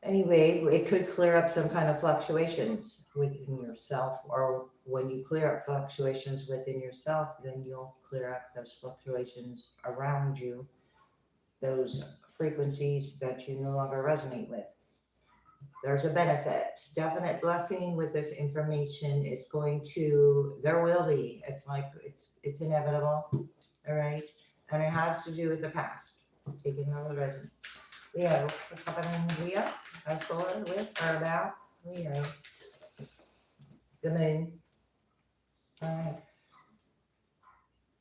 Anyway, it could clear up some kind of fluctuations within yourself, or when you clear up fluctuations within yourself, then you'll clear up those fluctuations around you, those frequencies that you no longer resonate with. There's a benefit, definite blessing with this information. There will be, it's inevitable, all right? And it has to do with the past, taking all the resonance. Leo, what's happening in Leo? I'm forward with or about Leo. The moon. All right.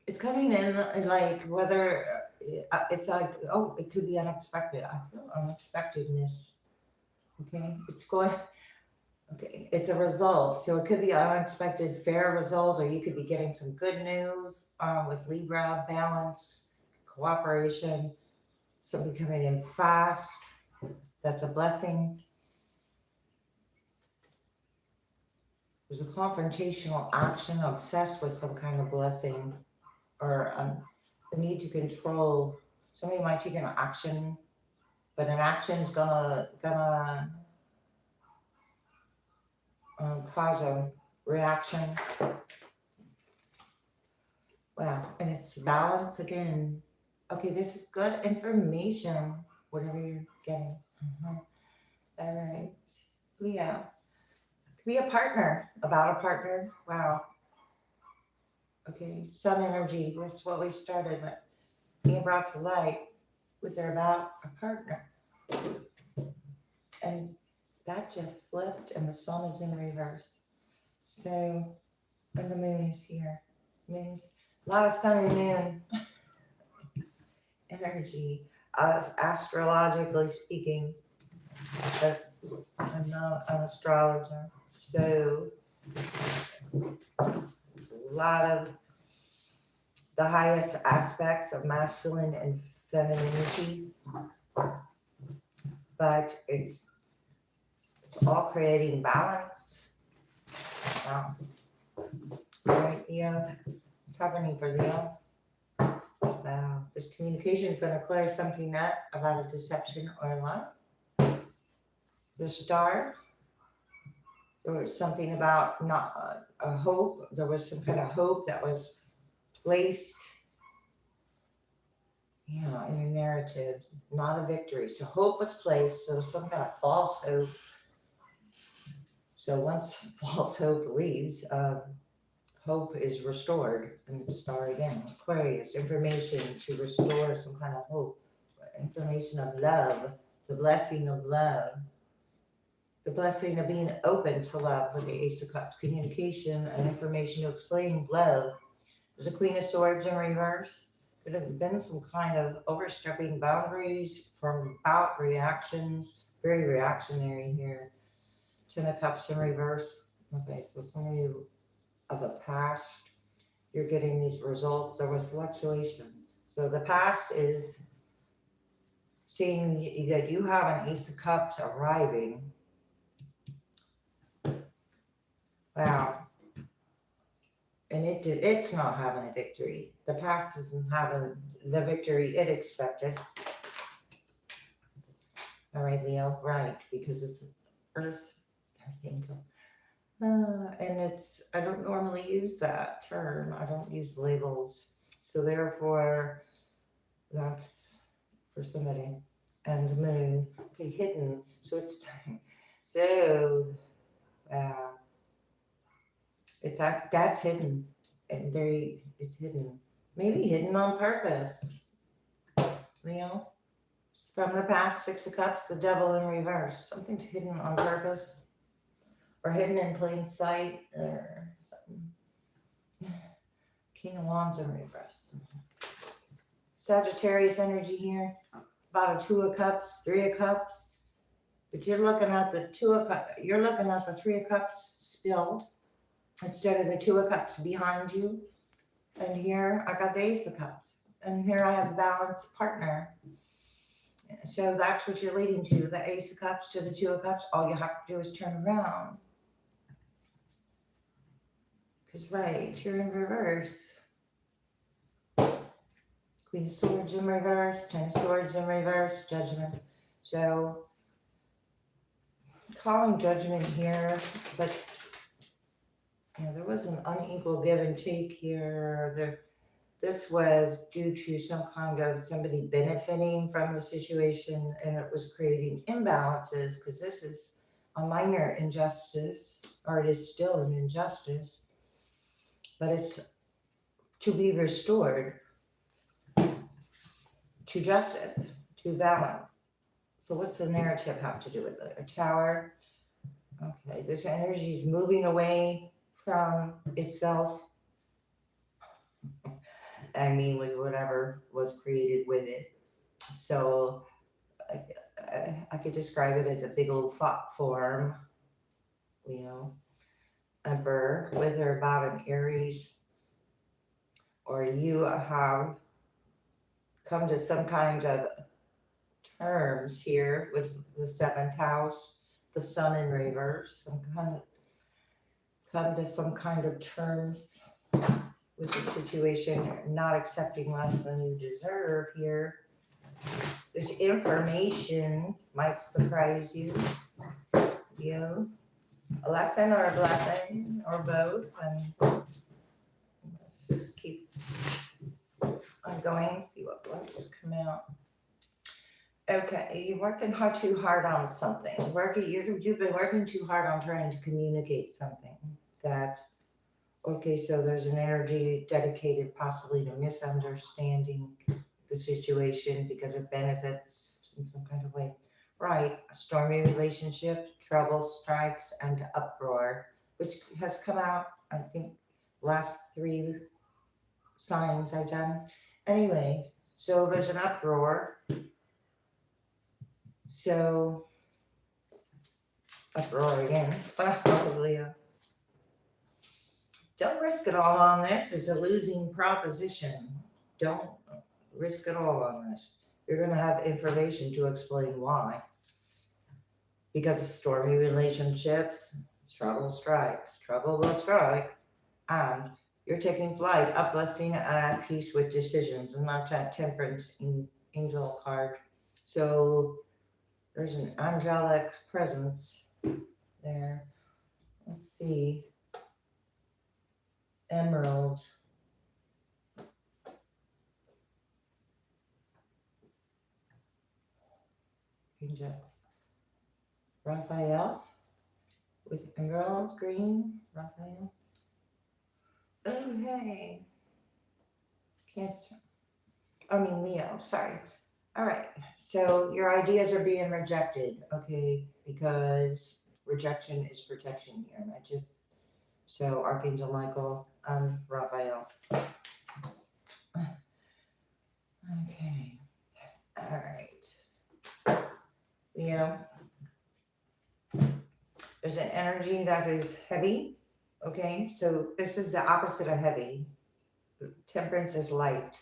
It's coming in like whether it's like, oh, it could be unexpected. I feel unexpectedness. Okay. It's a result. So it could be an unexpected fair result, or you could be getting some good news with Libra, balance, cooperation. Something coming in fast, that's a blessing. There's a confrontational action, obsessed with some kind of blessing, or a need to control. Somebody might take an action, but an action is gonna cause a reaction. Wow, and it's balance again. Okay, this is good information, whatever you're getting. All right, Leo. Could be a partner, about a partner. Wow. Okay, sun energy, that's what we started with. Being brought to light with their about a partner. And that just slipped, and the sun is in reverse. So, and the moon is here. Moon's a lot of sun and moon. Energy, astrologically speaking, but I'm not an astrologer, so a lot of the highest aspects of masculine and femininity, but it's all creating balance. Wow. All right, Leo, what's happening for Leo? Wow, this communication is going to clear something up about a deception or a lie. The star, there was something about not a hope. There was some kind of hope that was placed, in your narrative, not a victory. So hope was placed, so some kind of false hope. So once false hope leaves, hope is restored. And star again, Aquarius, information to restore some kind of hope, information of love, the blessing of love, the blessing of being open to love with the Ace of Cups, communication and information to explain love. There's a Queen of Swords in reverse. Could have been some kind of overstepping boundaries from about reactions. Very reactionary here. Ten of Cups in reverse. Okay, so some of you of a past, you're getting these results. There was fluctuation. So the past is seeing that you have an Ace of Cups arriving. Wow. And it's not having a victory. The past isn't having the victory it expected. All right, Leo, right, because it's Earth Angel. And I don't normally use that term. I don't use labels. So therefore, that's for somebody. And Moon, okay, hidden. So it's, so, it's that's hidden. And it's hidden. Maybe hidden on purpose, Leo. From the past, Six of Cups, the Devil in reverse. Something's hidden on purpose or hidden in plain sight or something. King of Wands in reverse. Sagittarius energy here. About a Two of Cups, Three of Cups. But you're looking at the Two of Cups. You're looking at the Three of Cups spilled instead of the Two of Cups behind you. And here I got the Ace of Cups. And here I have the balanced partner. So that's what you're leading to, the Ace of Cups to the Two of Cups. All you have to do is turn around. Because, right, you're in reverse. Queen of Swords in reverse, Ten of Swords in reverse, Judgment. So, calling Judgment here, but there was an unequal give and take here. This was due to some kind of somebody benefiting from the situation, and it was creating imbalances because this is a minor injustice, or it is still an injustice, but it's to be restored to justice, to balance. So what's the narrative have to do with it? A Tower. Okay, this energy is moving away from itself. I mean, with whatever was created with it. So I could describe it as a big old thought form, Emperor with or about an Aries, or you have come to some kind of terms here with the seventh house, the Sun in reverse, come to some kind of terms with the situation, not accepting less than you deserve here. This information might surprise you, a lesson or a blessing or both, and let's just keep on going, see what wants to come out. Okay, you're working too hard on something. You've been working too hard on trying to communicate something that. Okay, so there's an energy dedicated possibly to misunderstanding the situation because it benefits in some kind of way. Right, a stormy relationship, trouble strikes, and uproar, which has come out, I think, last 3 signs I've done. Anyway, so there's an uproar. So, uproar again. Hallelujah. Don't risk it all on this. It's a losing proposition. Don't risk it all on this. You're going to have information to explain why. Because of stormy relationships, trouble strikes. Trouble will strike. And you're taking flight, uplifting, and at peace with decisions. And that's that Temperance angel card. So there's an angelic presence there. Let's see. Emerald. Angel. Raphael with emerald green. Raphael. Okay. Cancer. Leo. Sorry. All right. So your ideas are being rejected. Okay. Because rejection is protection here. So Archangel Michael, Raphael. Okay. All right. Yeah. There's an energy that is heavy. Okay. So this is the opposite of heavy. Temperance is light.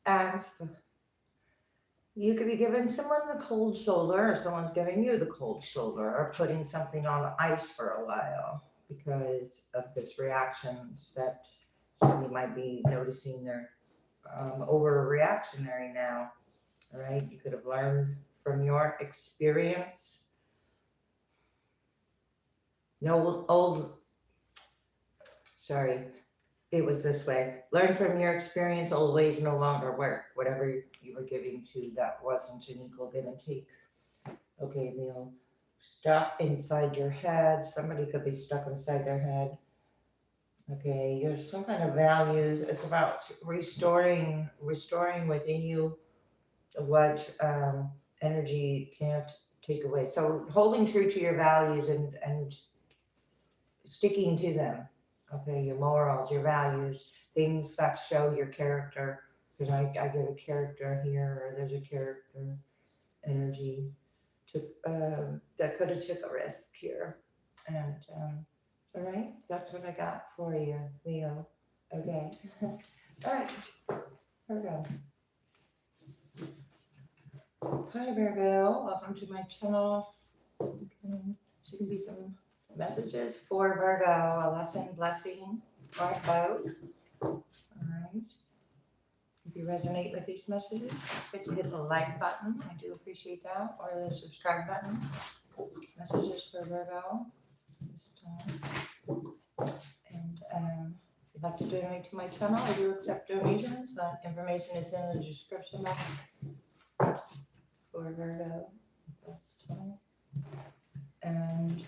And you could be giving someone the cold shoulder, or someone's giving you the cold shoulder, or putting something on ice for a while because of this reactions that somebody might be noticing they're overreactionary now. All right, you could have learned from your experience. No sorry, it was this way. Learn from your experience, old ways no longer work. Whatever you were giving to, that wasn't an equal give and take. Okay, Leo. Stuff inside your head. Somebody could be stuck inside their head. Okay, there's some kind of values. It's about restoring within you what energy can't take away. So holding true to your values and sticking to them. Okay, your morals, your values, things that show your character. Because I get a character here, or there's a character energy that could have took a risk here. And all right, that's what I got for you, Leo. Okay. All right, here we go. Hi, Virgo. Welcome to my channel. Okay. Should be some messages for Virgo, a lesson, blessing, or both. All right. If you resonate with these messages, hit the like button. I do appreciate that, or the subscribe button. Messages for Virgo this time. And if you'd like to donate to my channel, I do accept donations. That information is in the description box for Virgo this time. And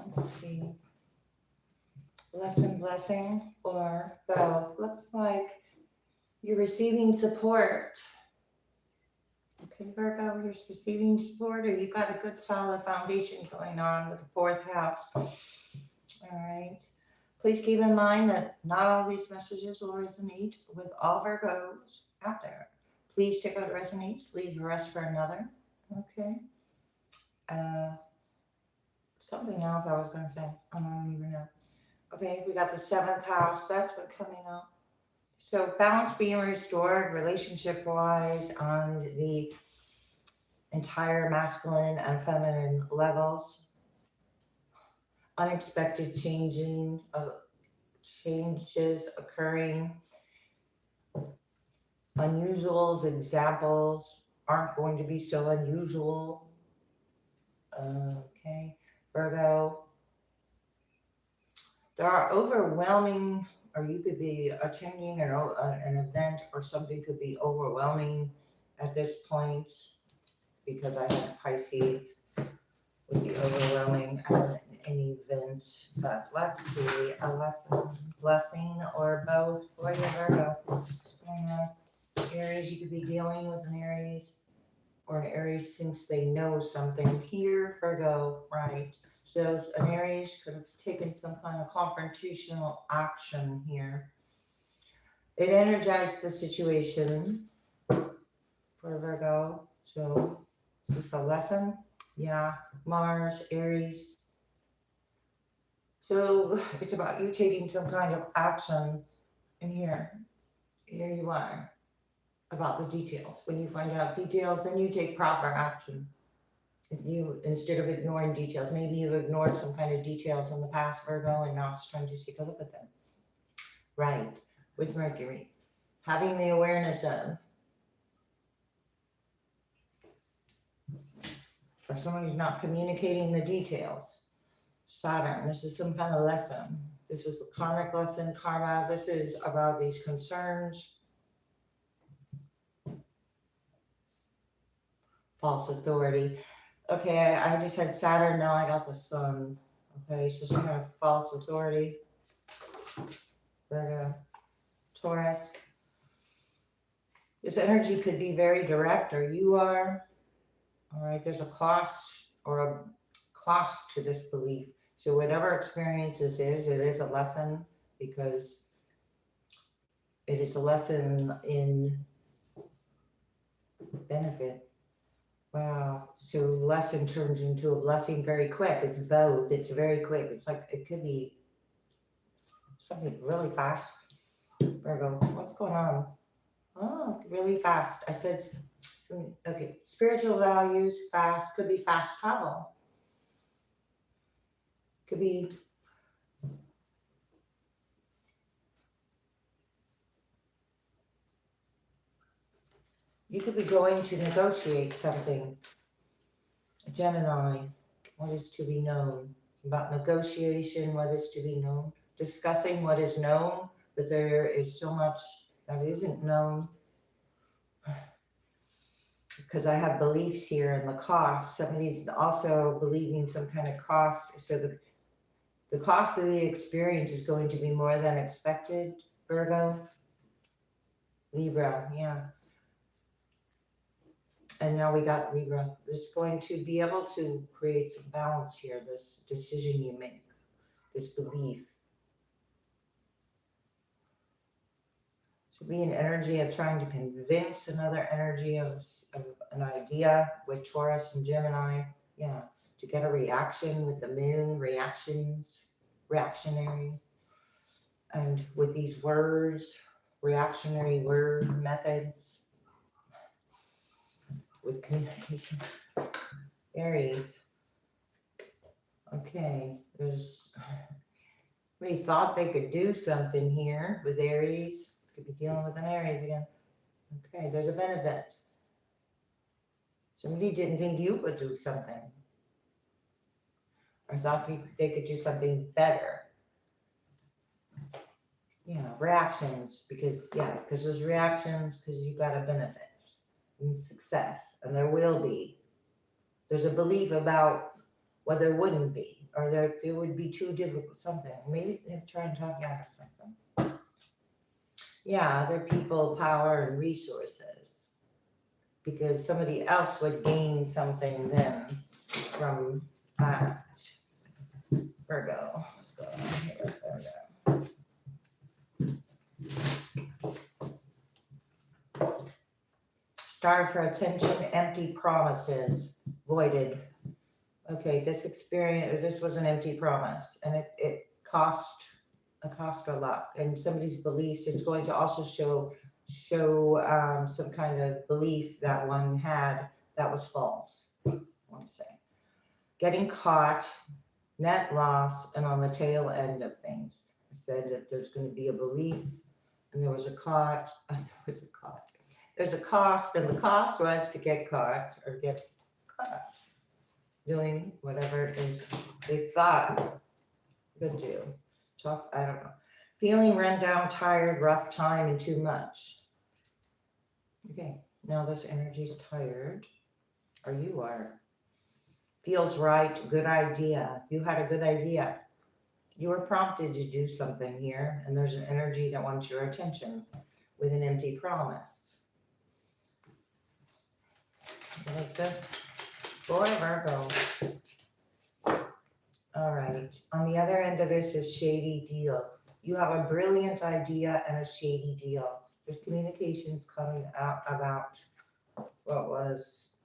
let's see, lesson, blessing, or both. Looks like you're receiving support. Okay, Virgo, you're receiving support, or you've got a good solid foundation going on with the fourth house. All right. Please keep in mind that not all these messages will resonate with all Virgos out there. Please take what resonates, leave the rest for another. Okay. Something else I was going to say. I don't even know. Okay, we got the seventh house. That's what's coming up. So balance being restored relationship-wise on the entire masculine and feminine levels. Unexpected changes occurring. Unusual examples aren't going to be so unusual. Okay, Virgo. There are overwhelming, or you could be attending an event, or something could be overwhelming at this point, because I have Pisces, would be overwhelming at an event. But let's see, a lesson, blessing, or both for you, Virgo. What's going on? Aries, you could be dealing with an Aries, or an Aries thinks they know something here, Virgo, right? So an Aries could have taken some kind of confrontational action here. It energized the situation for Virgo. So is this a lesson? Yeah, Mars, Aries. So it's about you taking some kind of action. And here you are, about the details. When you find out details, then you take proper action. You, instead of ignoring details, maybe you've ignored some kind of details in the past, Virgo, and now it's time to take a look at them. Right, with Mercury. Having the awareness of, or someone who's not communicating the details. Saturn, this is some kind of lesson. This is a karmic lesson, karma. This is about these concerns. False authority. Okay, I just had Saturn, now I got the Sun. Okay, so some kind of false authority. Virgo, Taurus. This energy could be very direct, or you are. All right, there's a cost, or a cost to this belief. So whatever experience this is, it is a lesson, because It is a lesson in benefit. Wow. So the lesson turns into a blessing very quick. It's both. It's very quick. It's like it could be something really fast. Virgo, what's going on? Oh, really fast. I said, okay, spiritual values, fast, could be fast travel. Could be you could be going to negotiate something. Gemini, what is to be known? About negotiation, what is to be known? Discussing what is known, but there is so much that isn't known. Because I have beliefs here in the cost. Somebody's also believing some kind of cost. So the cost of the experience is going to be more than expected, Virgo. Libra, yeah. And now we got Libra. It's going to be able to create some balance here, this decision you make, this belief. So be an energy of trying to convince another energy of an idea with Taurus and Gemini. Yeah, to get a reaction with the moon, reactionary. And with these words, reactionary word methods. With communication. Aries. Okay, we thought they could do something here with Aries. Could be dealing with an Aries again. Okay, there's a benefit. Somebody didn't think you could do something. Or thought they could do something better. Reactions, because there's reactions, because you got a benefit and success, and there will be. There's a belief about what there wouldn't be, or it would be too difficult, something. Maybe they're trying to talk you out of something. Yeah, other people, power, and resources. Because somebody else would gain something then from that. Virgo. Let's go on here with Virgo. Star for attention, empty promises, voided. Okay, this was an empty promise, and it cost a lot. And somebody's beliefs is going to also show some kind of belief that one had that was false. I want to say, getting caught, net loss, and on the tail end of things. I said that there's going to be a belief, and there was a caught. There's a cost, and the cost was to get caught or get caught doing whatever it is they thought could do. I don't know. Feeling run down, tired, rough time, and too much. Okay, now this energy's tired, or you are. Feels right, good idea. You had a good idea. You were prompted to do something here, and there's an energy that wants your attention with an empty promise. What is this? Boy, Virgo. All right. On the other end of this is shady deal. You have a brilliant idea and a shady deal. There's communications coming out about what was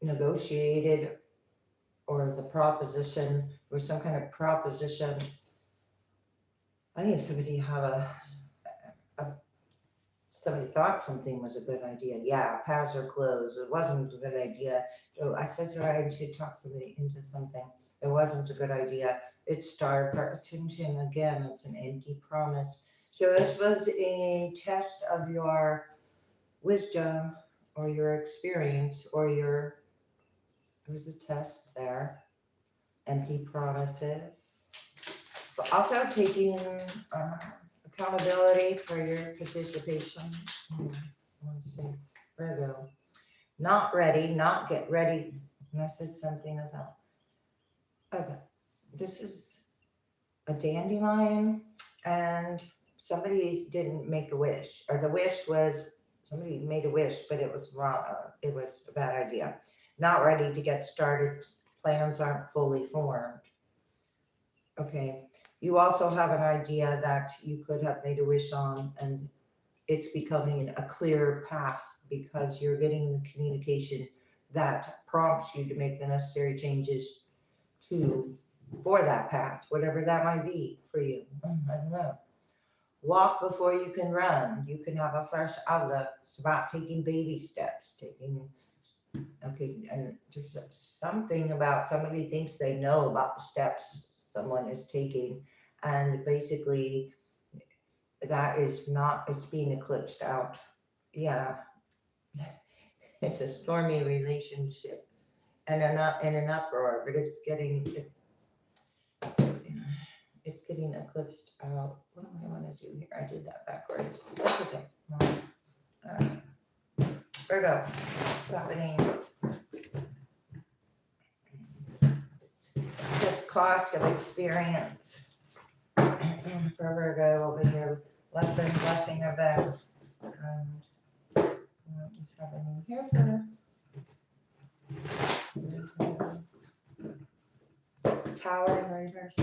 negotiated, or the proposition, or some kind of proposition. I think somebody had somebody thought something was a good idea. Yeah, paths are closed. It wasn't a good idea. So I said I should talk somebody into something. It wasn't a good idea. It's starved for attention again. It's an empty promise. So this was a test of your wisdom or your experience or there's a test there. Empty promises. So also taking accountability for your participation. Let's see. Virgo. Not ready, not get ready. And I said something about, okay, this is a dandelion, and somebody didn't make a wish, or the wish was, somebody made a wish, but it was wrong. It was a bad idea. Not ready to get started. Plans aren't fully formed. Okay. You also have an idea that you could have made a wish on, and it's becoming a clear path because you're getting the communication that prompts you to make the necessary changes to for that path, whatever that might be for you. I don't know. Walk before you can run. You can have a fresh outlook. It's about taking baby steps, and there's something about somebody thinks they know about the steps someone is taking, and basically that is not, it's being eclipsed out. Yeah, it's a stormy relationship and in an uproar, but it's getting eclipsed out. What do I want to do here? I did that backwards. That's okay. Virgo, what's happening? This cost of experience for Virgo over here. Blessing of that. What's happening here for Tower in reverse.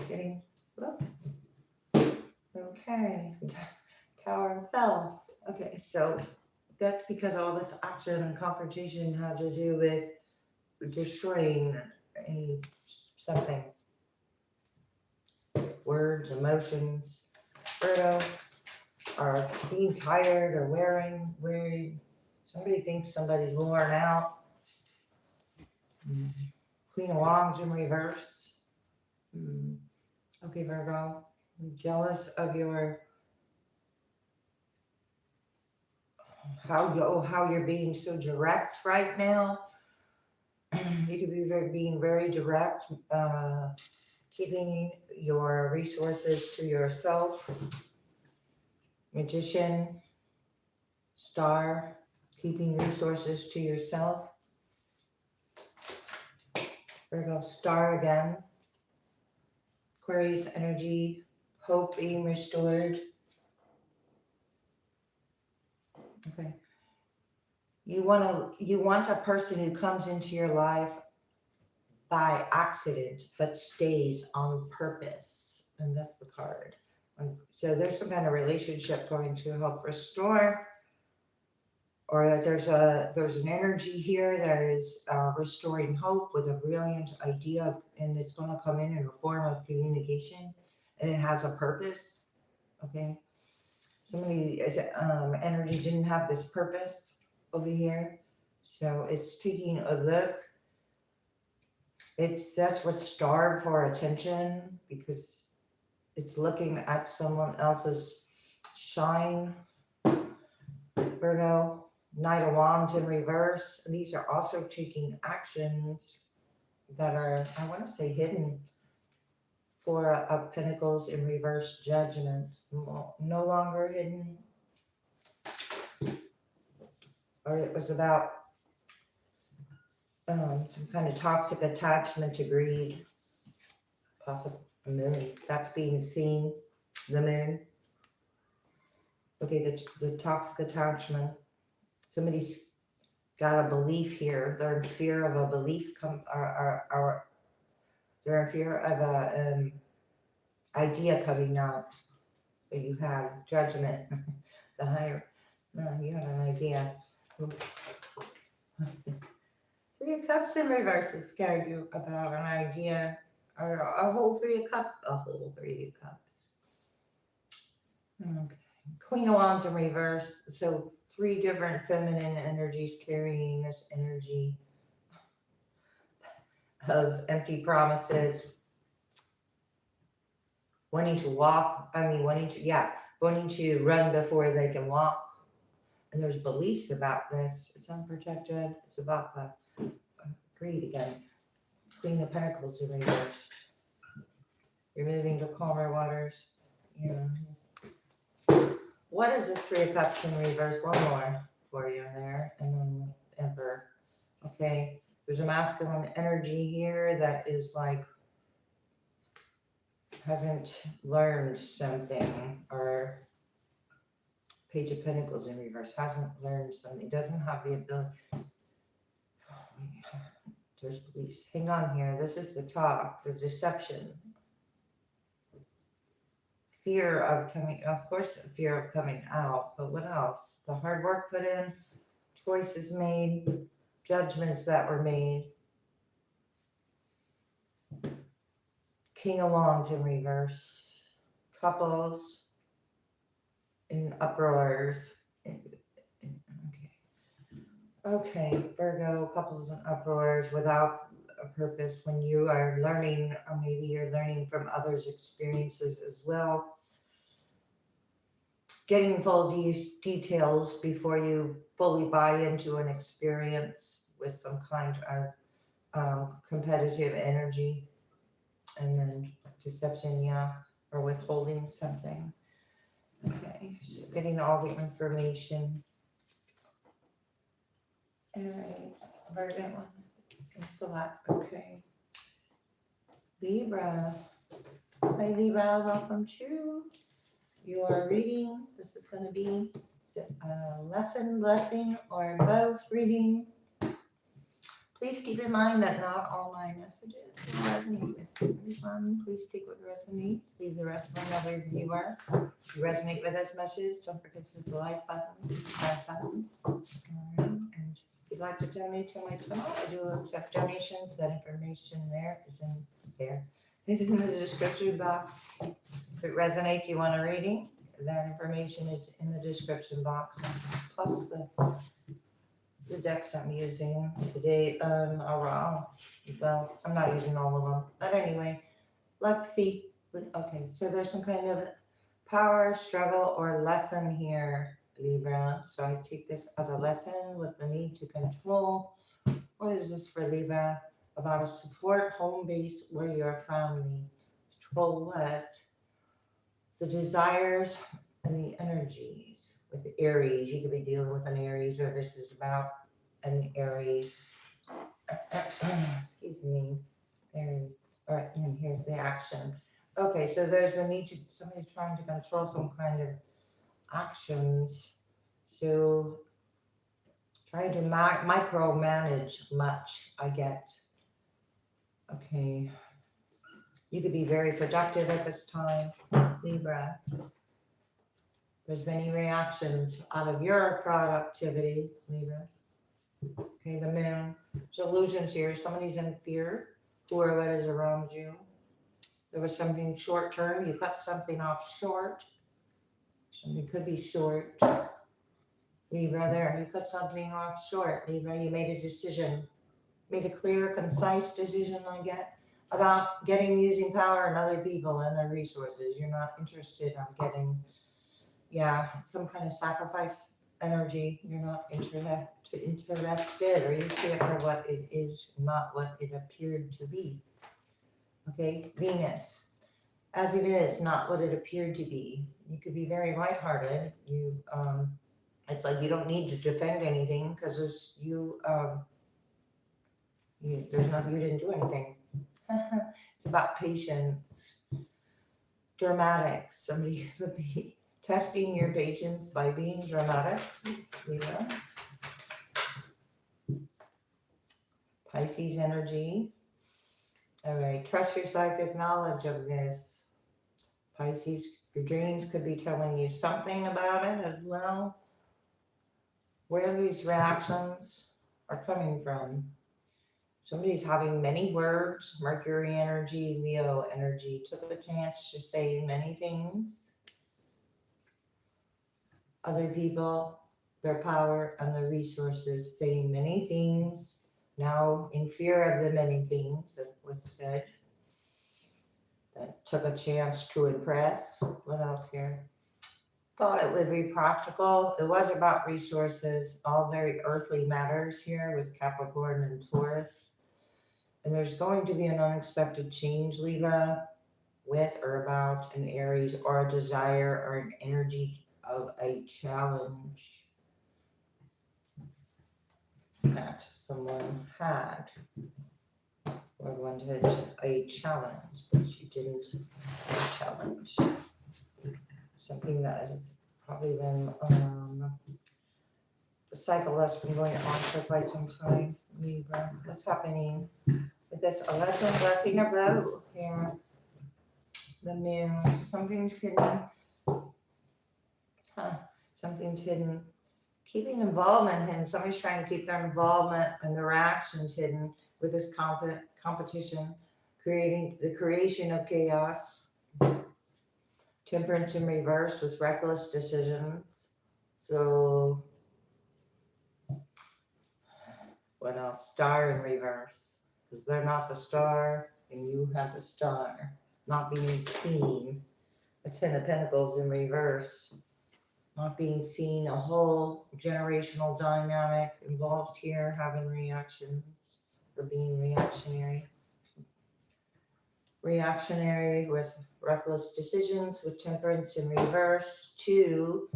Getting, whoop. Okay, Tower fell. Okay, so that's because all this action and confrontation had to do with destroying something. Words, emotions. Virgo are being tired or weary. Somebody thinks somebody's worn out. Queen of Wands in reverse. Okay, Virgo, I'm jealous of your how you're being so direct right now. You could be being very direct, keeping your resources to yourself. Magician, Star, keeping resources to yourself. Virgo, Star again. Aquarius energy, hope being restored. Okay. You want a person who comes into your life by accident but stays on purpose, and that's the card. So there's some kind of relationship going to help restore, or there's an energy here that is restoring hope with a brilliant idea, and it's going to come in a form of communication, and it has a purpose. Okay, somebody energy didn't have this purpose over here, so it's taking a look. That's what's starved for attention, because it's looking at someone else's shine. Virgo, Knight of Wands in reverse. These are also taking actions that are, I want to say, hidden. Four of Pentacles in reverse, Judgment. No longer hidden. Or it was about some kind of toxic attachment to greed. Possible moon. That's being seen. The moon. Okay, the toxic attachment. Somebody's got a belief here. They're in fear of a belief. They're in fear of a idea coming out. So you have Judgment. The higher. No, you have an idea. Three of Cups in reverse has scared you about an idea, or a whole Three of Cups. Okay. Queen of Wands in reverse. So three different feminine energies carrying this energy of empty promises. Wanting to run before they can walk. And there's beliefs about this. It's unprotected. It's about the greed again. Queen of Pentacles in reverse. You're moving to calmer waters. Yeah. What is this Three of Cups in reverse? One more for you there. And then the Emperor. Okay. There's a masculine energy here that is like, hasn't learned something, or Page of Pentacles in reverse, hasn't learned something, doesn't have the ability There's beliefs. Hang on here. This is the talk, the deception. Fear of coming, of course, fear of coming out, but what else? The hard work put in, choices made, judgments that were made. King of Wands in reverse. Couples in uproars. Okay, Virgo, couples in uproars without a purpose when you are learning, or maybe you're learning from others' experiences as well. Getting full details before you fully buy into an experience with some kind of competitive energy. And then deception, yeah, or withholding something. Okay, so getting all the information. All right, Virgo, and select, okay. Libra. Hi Libra, welcome to your reading. This is going to be a lesson, blessing, or both reading. Please keep in mind that not all my messages will resonate with everyone. Please take what resonates, leave the rest for another viewer. If you resonate with this message, don't forget to hit the like button, subscribe button. All right. And if you'd like to donate to my channel, I do accept donations. That information there is in there. This is in the description box. If it resonates, you want a reading, that information is in the description box. Plus the decks I'm using today are well, I'm not using all of them, but anyway, let's see. Okay, so there's some kind of power, struggle, or lesson here, Libra. So I take this as a lesson with the need to control. What is this for Libra? About a support home base where your family. Control what? The desires and the energies. With Aries, you could be dealing with an Aries, or this is about an Aries. Excuse me, Aries. All right, and here's the action. Okay, so there's a need to, somebody's trying to control some kind of actions. So trying to micromanage much, I get. Okay. You could be very productive at this time, Libra. There's many reactions out of your productivity, Libra. Okay, the moon. There's illusions here. Somebody's in fear, whoever is around you. There was something short term. You cut something off short. Something could be short. Libra, there. You cut something off short, Libra. You made a decision. Made a clear, concise decision, I get, about using power in other people and their resources. You're not interested in getting, some kind of sacrifice energy. You're not interested, or you see it for what it is, not what it appeared to be. Okay, Venus. As it is, not what it appeared to be. You could be very lighthearted. It's like you don't need to defend anything because you didn't do anything. It's about patience. Dramatics. Somebody could be testing your patience by being dramatic. Yeah. Pisces energy. All right. Trust your psychic knowledge of this. Pisces, your dreams could be telling you something about it as well. Where these reactions are coming from. Somebody's having many words, Mercury energy, Leo energy, took a chance to say many things. Other people, their power and their resources, saying many things, now in fear of the many things that was said. That took a chance to impress. What else here? Thought it would be practical. It was about resources, all very earthly matters here with Capricorn and Taurus. And there's going to be an unexpected change, Libra, with or about an Aries, or a desire or an energy of a challenge that someone had or wanted a challenge, but you didn't challenge. Something that has probably been cycle that's been going on for quite some time. Libra, what's happening with this? A lesson, blessing, or blow here. The moon, so something's hidden. Something's hidden. Keeping involvement hidden. Somebody's trying to keep their involvement and their actions hidden with this competition, creating the creation of chaos. Temperance in reverse with reckless decisions. So, what else? Star in reverse, because they're not the star and you have the star. Not being seen. A Ten of Pentacles in reverse. Not being seen, a whole generational dynamic involved here, having reactions or being reactionary. Reactionary with reckless decisions, with temperance in reverse, to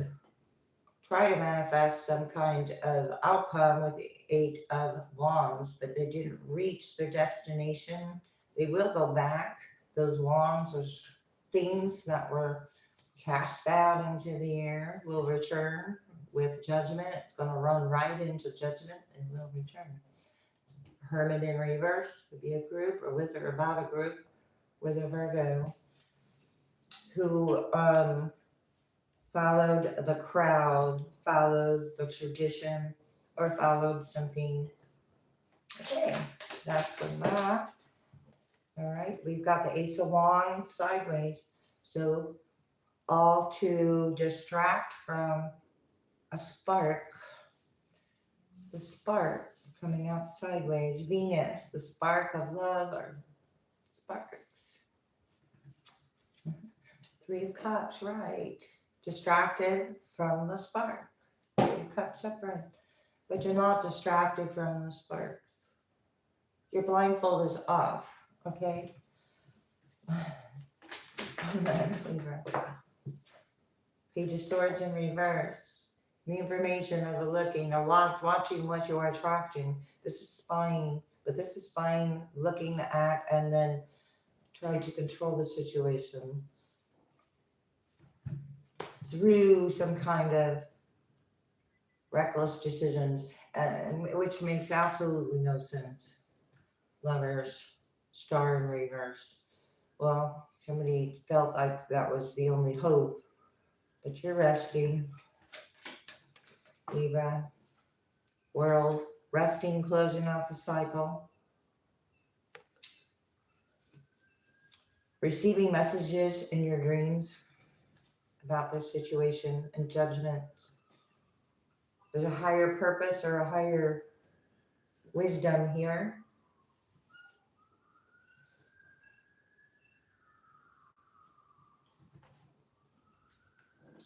try to manifest some kind of outcome with the Eight of Wands, but they didn't reach their destination. They will go back. Those wands, those things that were cast out into the air will return with judgment. It's going to run right into judgment and will return. Hermit in reverse could be a group or with or about a group with a Virgo who followed the crowd, followed the tradition, or followed something. Okay, that's with that. All right, we've got the Ace of Wands sideways. So all to distract from a spark. The spark coming out sideways. Venus, the spark of love or sparks. Three of Cups, right. Distracted from the spark. Three of Cups upright. But you're not distracted from the sparks. Your blindfold is off, okay? Page of Swords in reverse. The information or the looking or watching what you are attracting. This is spying, but this is spying, looking at, and then trying to control the situation through some kind of reckless decisions, and which makes absolutely no sense. Lovers, Star in reverse. Well, somebody felt like that was the only hope, but you're resting. Libra, World, resting, closing off the cycle. Receiving messages in your dreams about this situation and judgment. There's a higher purpose or a higher wisdom here.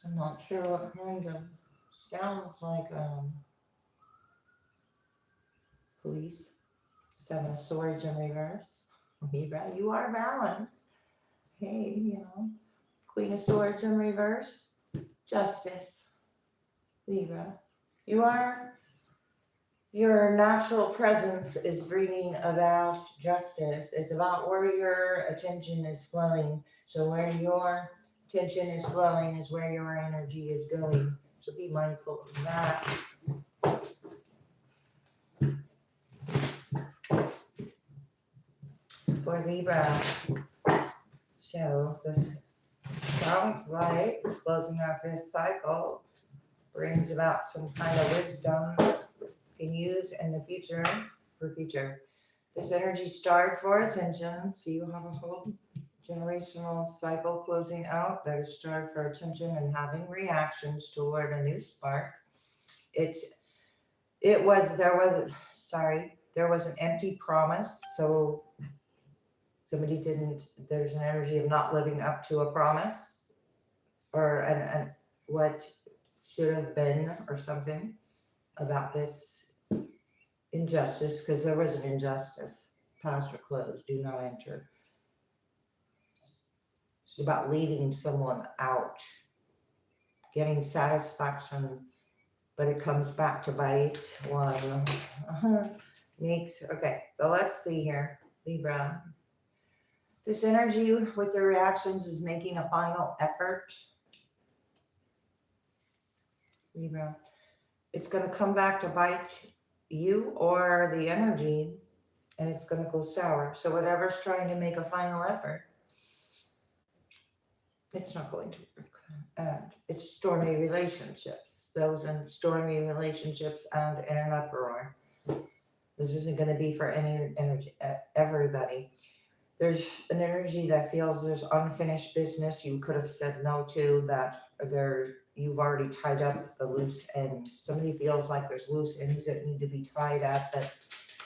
I'm not sure what kind of, sounds like police. Seven of Swords in reverse. Libra, you are balanced. Hey, you know, Queen of Swords in reverse. Justice. Libra, your natural presence is bringing about justice. It's about where your attention is flowing. So where your attention is flowing is where your energy is going. So be mindful of that. For Libra, so this sounds like closing out this cycle brings about some kind of wisdom you can use in the future for future. This energy starved for attention, so you have a whole generational cycle closing out that is starved for attention and having reactions toward a new spark. There was an empty promise, so there's an energy of not living up to a promise or an what should have been or something about this injustice, because there was an injustice. Past or closed, do not enter. It's about leaving someone out, getting satisfaction, but it comes back to bite one. Okay, so let's see here, Libra. This energy with the reactions is making a final effort. Libra. it's going to come back to bite you or the energy, and it's going to go sour. So whatever's trying to make a final effort, it's not going to work. And it's stormy relationships, those in stormy relationships and in an uproar. This isn't going to be for any energy, everybody. There's an energy that feels there's unfinished business you could have said no to, that you've already tied up the loose ends. Somebody feels like there's loose ends that need to be tied up, but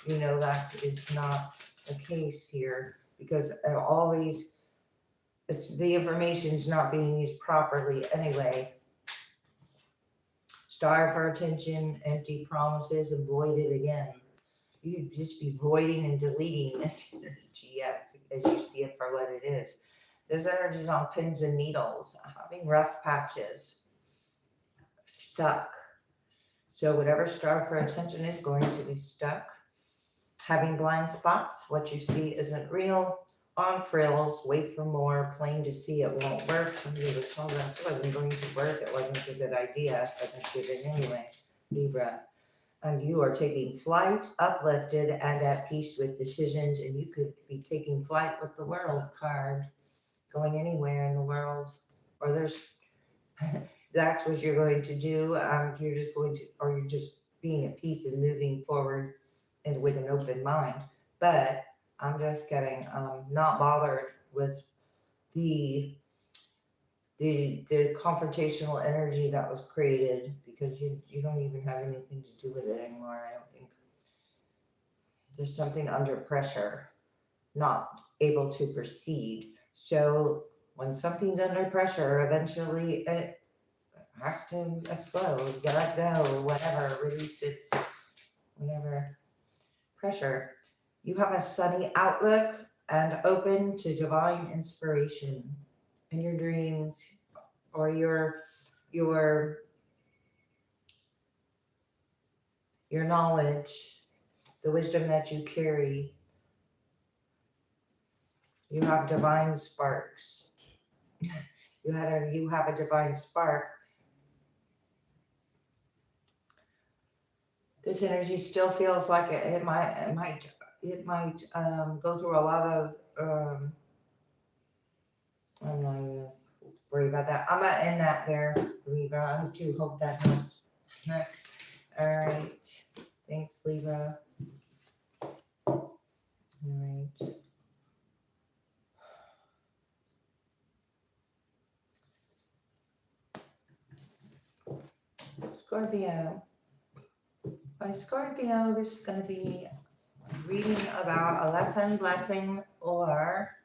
you know that is not the case here, because all these, it's the information's not being used properly anyway. Starve for attention, empty promises, and void it again. You'd just be voiding and deleting this energy, yes, as you see it for what it is. This energy's on pins and needles, having rough patches, stuck. So whatever starved for attention is going to be stuck. Having blind spots, what you see isn't real. On frills, wait for more, plain to see it won't work. Somebody was told us it wasn't going to work, it wasn't a good idea, but let's give it anyway. Libra. And you are taking flight, uplifted, and at peace with decisions, and you could be taking flight with the World card, going anywhere in the world, or there's, that's what you're going to do. You're just going to, or you're just being at peace and moving forward and with an open mind. But I'm just getting not bothered with the confrontational energy that was created, because you don't even have anything to do with it anymore. I don't think there's something under pressure, not able to proceed. So when something's under pressure, eventually it has to explode, let go, whatever, release its whatever pressure. You have a sunny outlook and open to divine inspiration in your dreams, or your knowledge, the wisdom that you carry. You have divine sparks. You have a divine spark. This energy still feels like it might go through a lot of I'm not even gonna worry about that. I'm not in that there, Libra. I do hope that helps. All right. Thanks, Libra. All right. Scorpio. By Scorpio, this is going to be reading about a lesson, blessing, or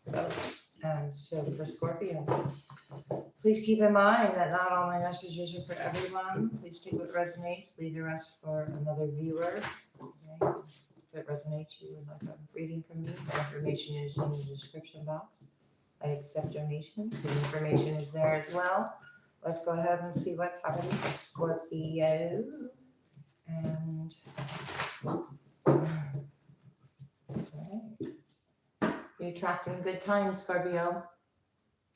both. And so for Scorpio, please keep in mind that not all my messages are for everyone. Please take what resonates, leave the rest for another viewer. Okay. If it resonates, you would like a reading from me, the information is in the description box. I accept donations. The information is there as well. Let's go ahead and see what's happening for Scorpio. And you're attracting good times, Scorpio.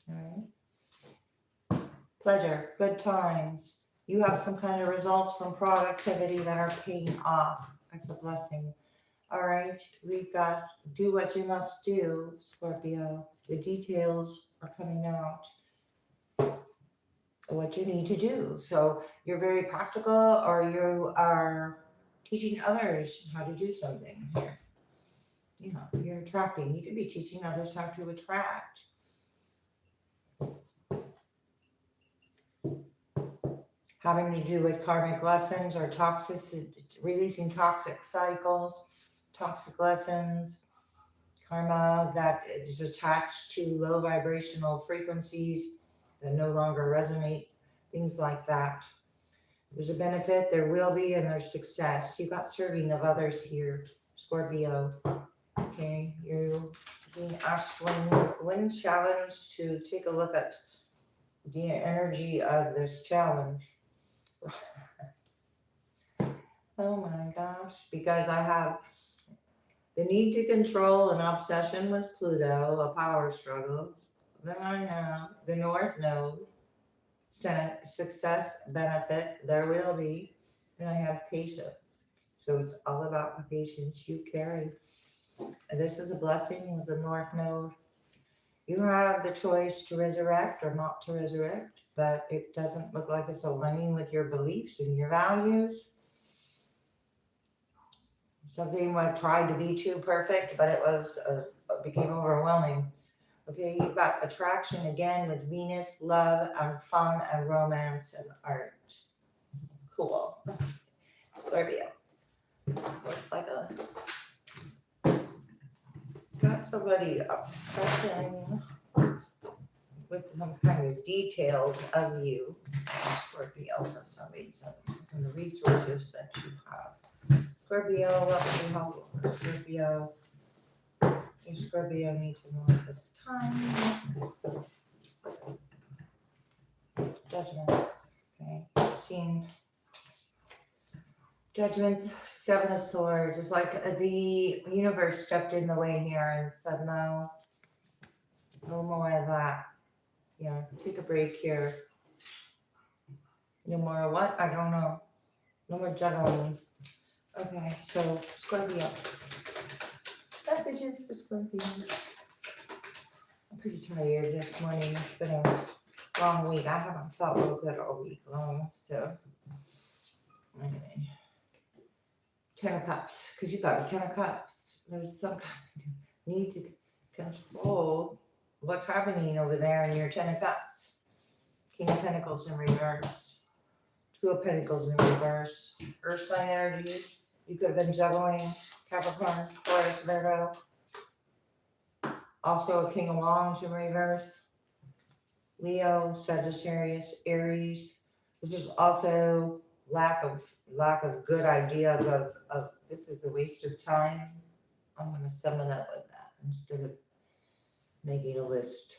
All right. Pleasure, good times. You have some kind of results from productivity that are paying off. That's a blessing. All right. We've got do what you must do, Scorpio. The details are coming out. What you need to do. So you're very practical, or you are teaching others how to do something here. You know, you're attracting. You could be teaching others how to attract. Having to do with karmic lessons or toxicity, releasing toxic cycles, toxic lessons, karma that is attached to low vibrational frequencies that no longer resonate, things like that. There's a benefit, there will be, and there's success. You got serving of others here, Scorpio. Okay, you're being asked when challenged to take a look at the energy of this challenge. Oh my gosh, because I have the need to control, an obsession with Pluto, a power struggle. Then I have the North Node, success, benefit, there will be. And I have patience. So it's all about the patience you carry. And this is a blessing with the North Node. You have the choice to resurrect or not to resurrect, but it doesn't look like it's aligning with your beliefs and your values. Something I tried to be too perfect, but it became overwhelming. Okay, you've got attraction again with Venus, love, and fun, and romance, and art. Cool. Scorpio. Looks like got somebody obsessing with some kind of details of you, Scorpio, for some reason, and the resources that you have. Scorpio, what can you help with Scorpio? Your Scorpio needs more of this time. Judgment. Okay. Seen Judgment, Seven of Swords. It's like the universe stepped in the way here and said, no more of that. Yeah, take a break here. No more what? I don't know. No more juggling. Okay, so Scorpio. Messages for Scorpio. I'm pretty tired this morning. It's been a long week. I haven't felt real good all week long. So, anyway. 10 of Cups. Because you got a 10 of Cups. There's some kind of need to control what's happening over there in your 10 of Cups. King of Pentacles in reverse. Two of Pentacles in reverse. Earth sign energy. You could have been juggling Capricorn, Taurus, Virgo. Also a King of Wands in reverse. Leo, Sagittarius, Aries. This is also lack of good ideas of this is a waste of time. I'm going to sum it up with that instead of making a list.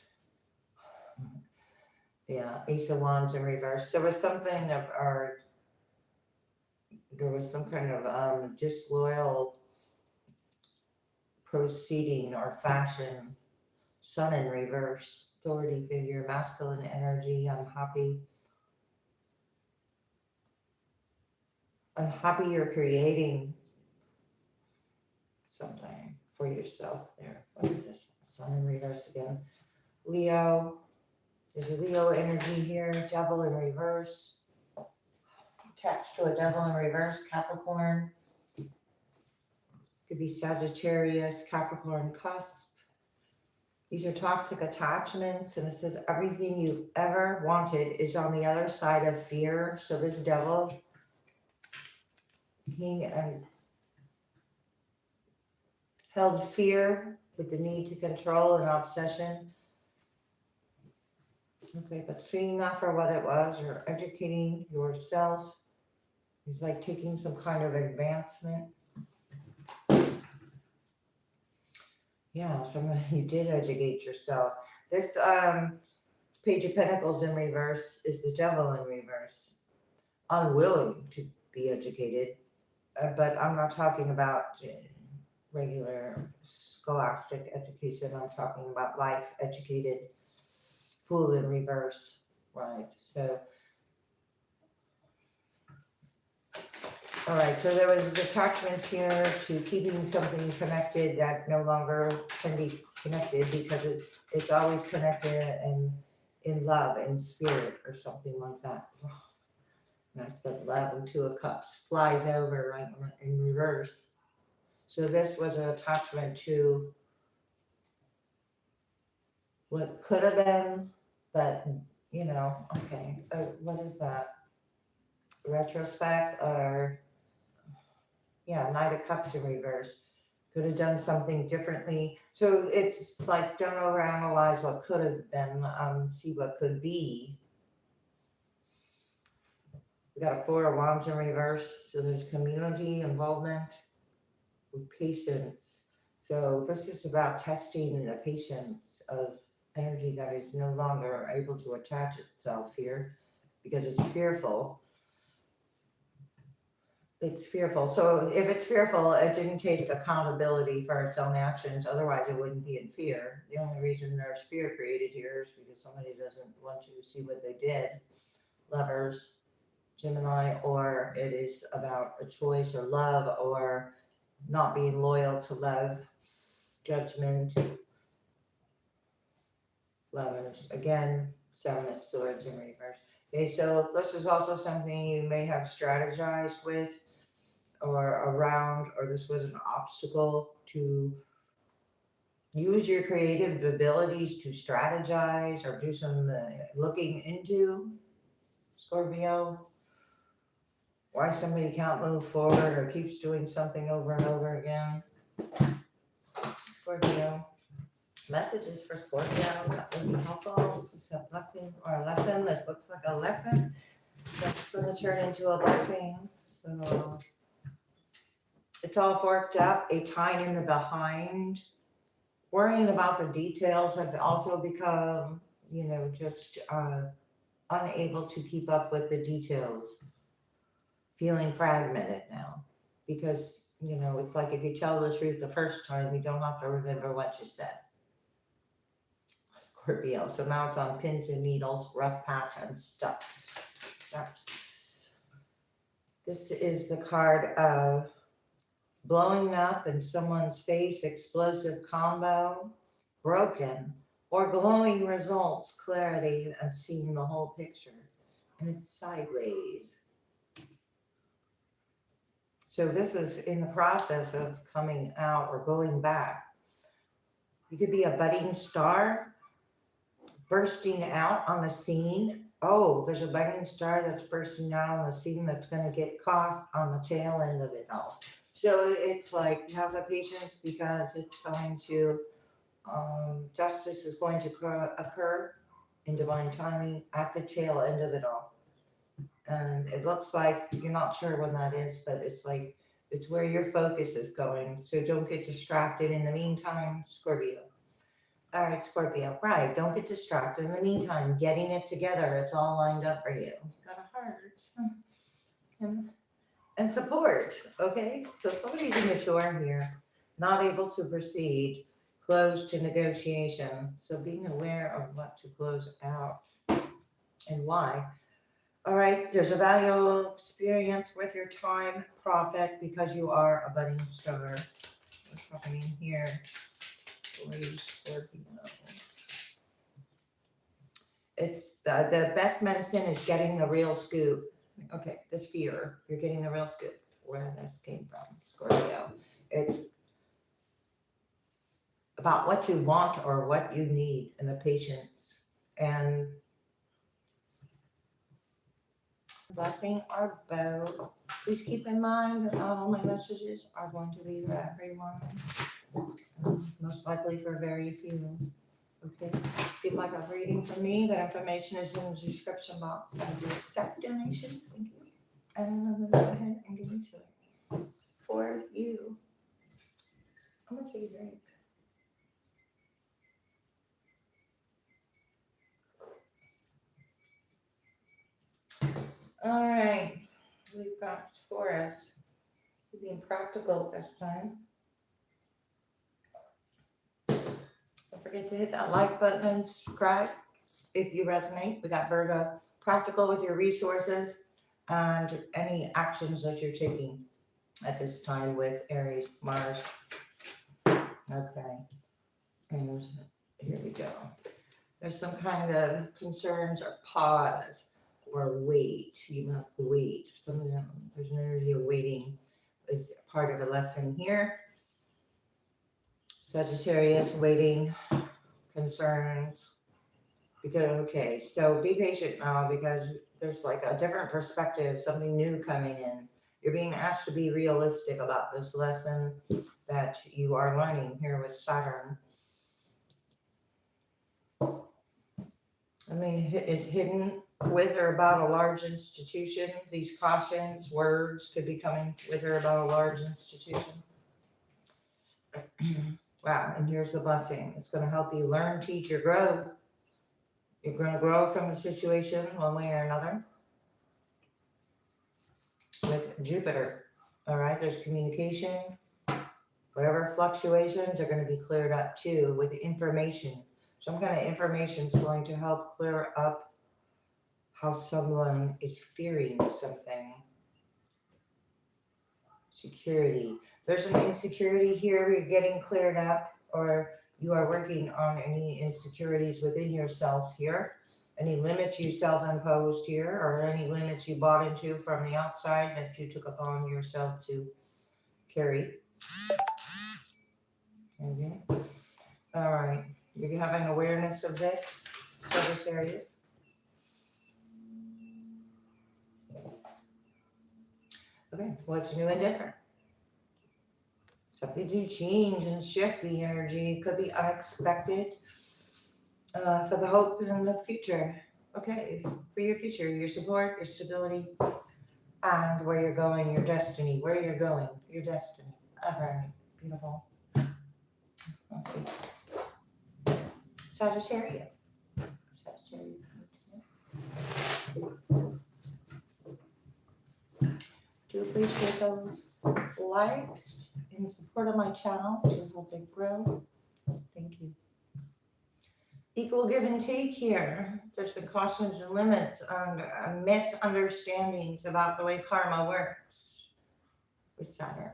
Yeah, Ace of Wands in reverse. There was something there was some kind of disloyal proceeding or fashion. Sun in reverse, authority figure, masculine energy, unhappy you're creating something for yourself there. What is this? Sun in reverse again. Leo, there's a Leo energy here, devil in reverse. Attached to a devil in reverse, Capricorn. Could be Sagittarius, Capricorn cusp. These are toxic attachments, and it says everything you've ever wanted is on the other side of fear. So this devil, he held fear with the need to control and obsession. Okay, but seeing that for what it was, you're educating yourself. It's like taking some kind of advancement. Yeah, you did educate yourself. This Page of Pentacles in reverse is the devil in reverse. Unwilling to be educated. But I'm not talking about regular scholastic education. I'm talking about life educated. Fool in reverse. Right. So, all right, so there was attachments here to keeping something connected that no longer can be connected because it's always connected in love and spirit or something like that. And I said love and Two of Cups flies over right in reverse. So this was an attachment to what could have been, but okay. What is that? Retrospect or... Yeah, Knight of Cups in reverse. Could have done something differently. So it's like, don't overanalyze what could have been, see what could be. We got a Four of Wands in reverse. So there's community involvement with patience. So this is about testing the patience of energy that is no longer able to attach itself here because it's fearful. It's fearful. So if it's fearful, it didn't take accountability for its own actions. Otherwise, it wouldn't be in fear. The only reason there's fear created here is because somebody doesn't want you to see what they did. Lovers, Gemini, or it is about a choice or love or not being loyal to love, judgment, lovers. Again, Seven of Swords in reverse. Okay, so this is also something you may have strategized with or around, or this was an obstacle to use your creative abilities to strategize or do some looking into, Scorpio. Why somebody can't move forward or keeps doing something over and over again. Scorpio. Messages for Scorpio that would be helpful. This is a blessing or a lesson. This looks like a lesson that's going to turn into a blessing. So it's all forked up, a tying in the behind. Worrying about the details have also become, just unable to keep up with the details. Feeling fragmented now because, it's like if you tell the truth the first time, you don't have to remember what you said. Scorpio. So now it's on pins and needles, rough patch and stuff. This is the card of blowing up in someone's face, explosive combo, broken, or glowing results, clarity, and seeing the whole picture. And it's sideways. So this is in the process of coming out or going back. You could be a budding star bursting out on the scene. Oh, there's a budding star that's bursting out on the scene that's going to get caught on the tail end of it all. So it's like, have the patience because it's going to, justice is going to occur in divine timing at the tail end of it all. And it looks like you're not sure when that is, but it's like, it's where your focus is going. So don't get distracted in the meantime, Scorpio. All right, Scorpio. Right. Don't get distracted. In the meantime, getting it together. It's all lined up for you. Got a heart. And support. Okay. So somebody's immature here, not able to proceed, close to negotiation. So being aware of what to close out and why. All right. There's a valuable experience with your time, profit, because you are a budding star. What's happening here? It's the best medicine is getting the real scoop. Okay, this fear, you're getting the real scoop. Where this came from, Scorpio. It's about what you want or what you need and the patience. And blessing our bow. Please keep in mind that not all my messages are going to be for everyone. Most likely for very few. Okay. If you'd like a reading from me, that information is in the description box. I do accept donations. Thank you. And I'm going to go ahead and get into it for you. I'm going to take a drink. All right. We've got Taurus. We're being practical this time. Don't forget to hit that like button and subscribe if you resonate. We got Virgo, practical with your resources and any actions that you're taking at this time with Aries, Mars. Okay. And here we go. There's some kind of concerns or pause or wait. You must wait. Some of them, there's an energy of waiting. Is part of a lesson here. Sagittarius, waiting, concerns. Because, okay, so be patient now because there's like a different perspective, something new coming in. You're being asked to be realistic about this lesson that you are learning here with Saturn. I mean, it's hidden with or about a large institution. These cautions, words could be coming with or about a large institution. Wow, and here's the blessing. It's going to help you learn, teach, or grow. You're going to grow from the situation one way or another. With Jupiter, all right, there's communication. Whatever fluctuations are going to be cleared up too with information. Some kind of information is going to help clear up how someone is fearing something. Security. There's an insecurity here. You're getting cleared up, or you are working on any insecurities within yourself here. Any limits you self-imposed here, or any limits you bought into from the outside that you took upon yourself to carry. Okay. All right. You have an awareness of this, Sagittarius? Okay. What's new and different? Something to change and shift the energy. It could be unexpected for the hope in the future. Okay. For your future, your support, your stability, and where you're going, your destiny. Where you're going, your destiny. All right. Beautiful. Let's see. Sagittarius. Sagittarius. Do appreciate those likes in support of my channel to help it grow. Thank you. Equal give and take here. There's been cautions and limits on misunderstandings about the way karma works with Saturn.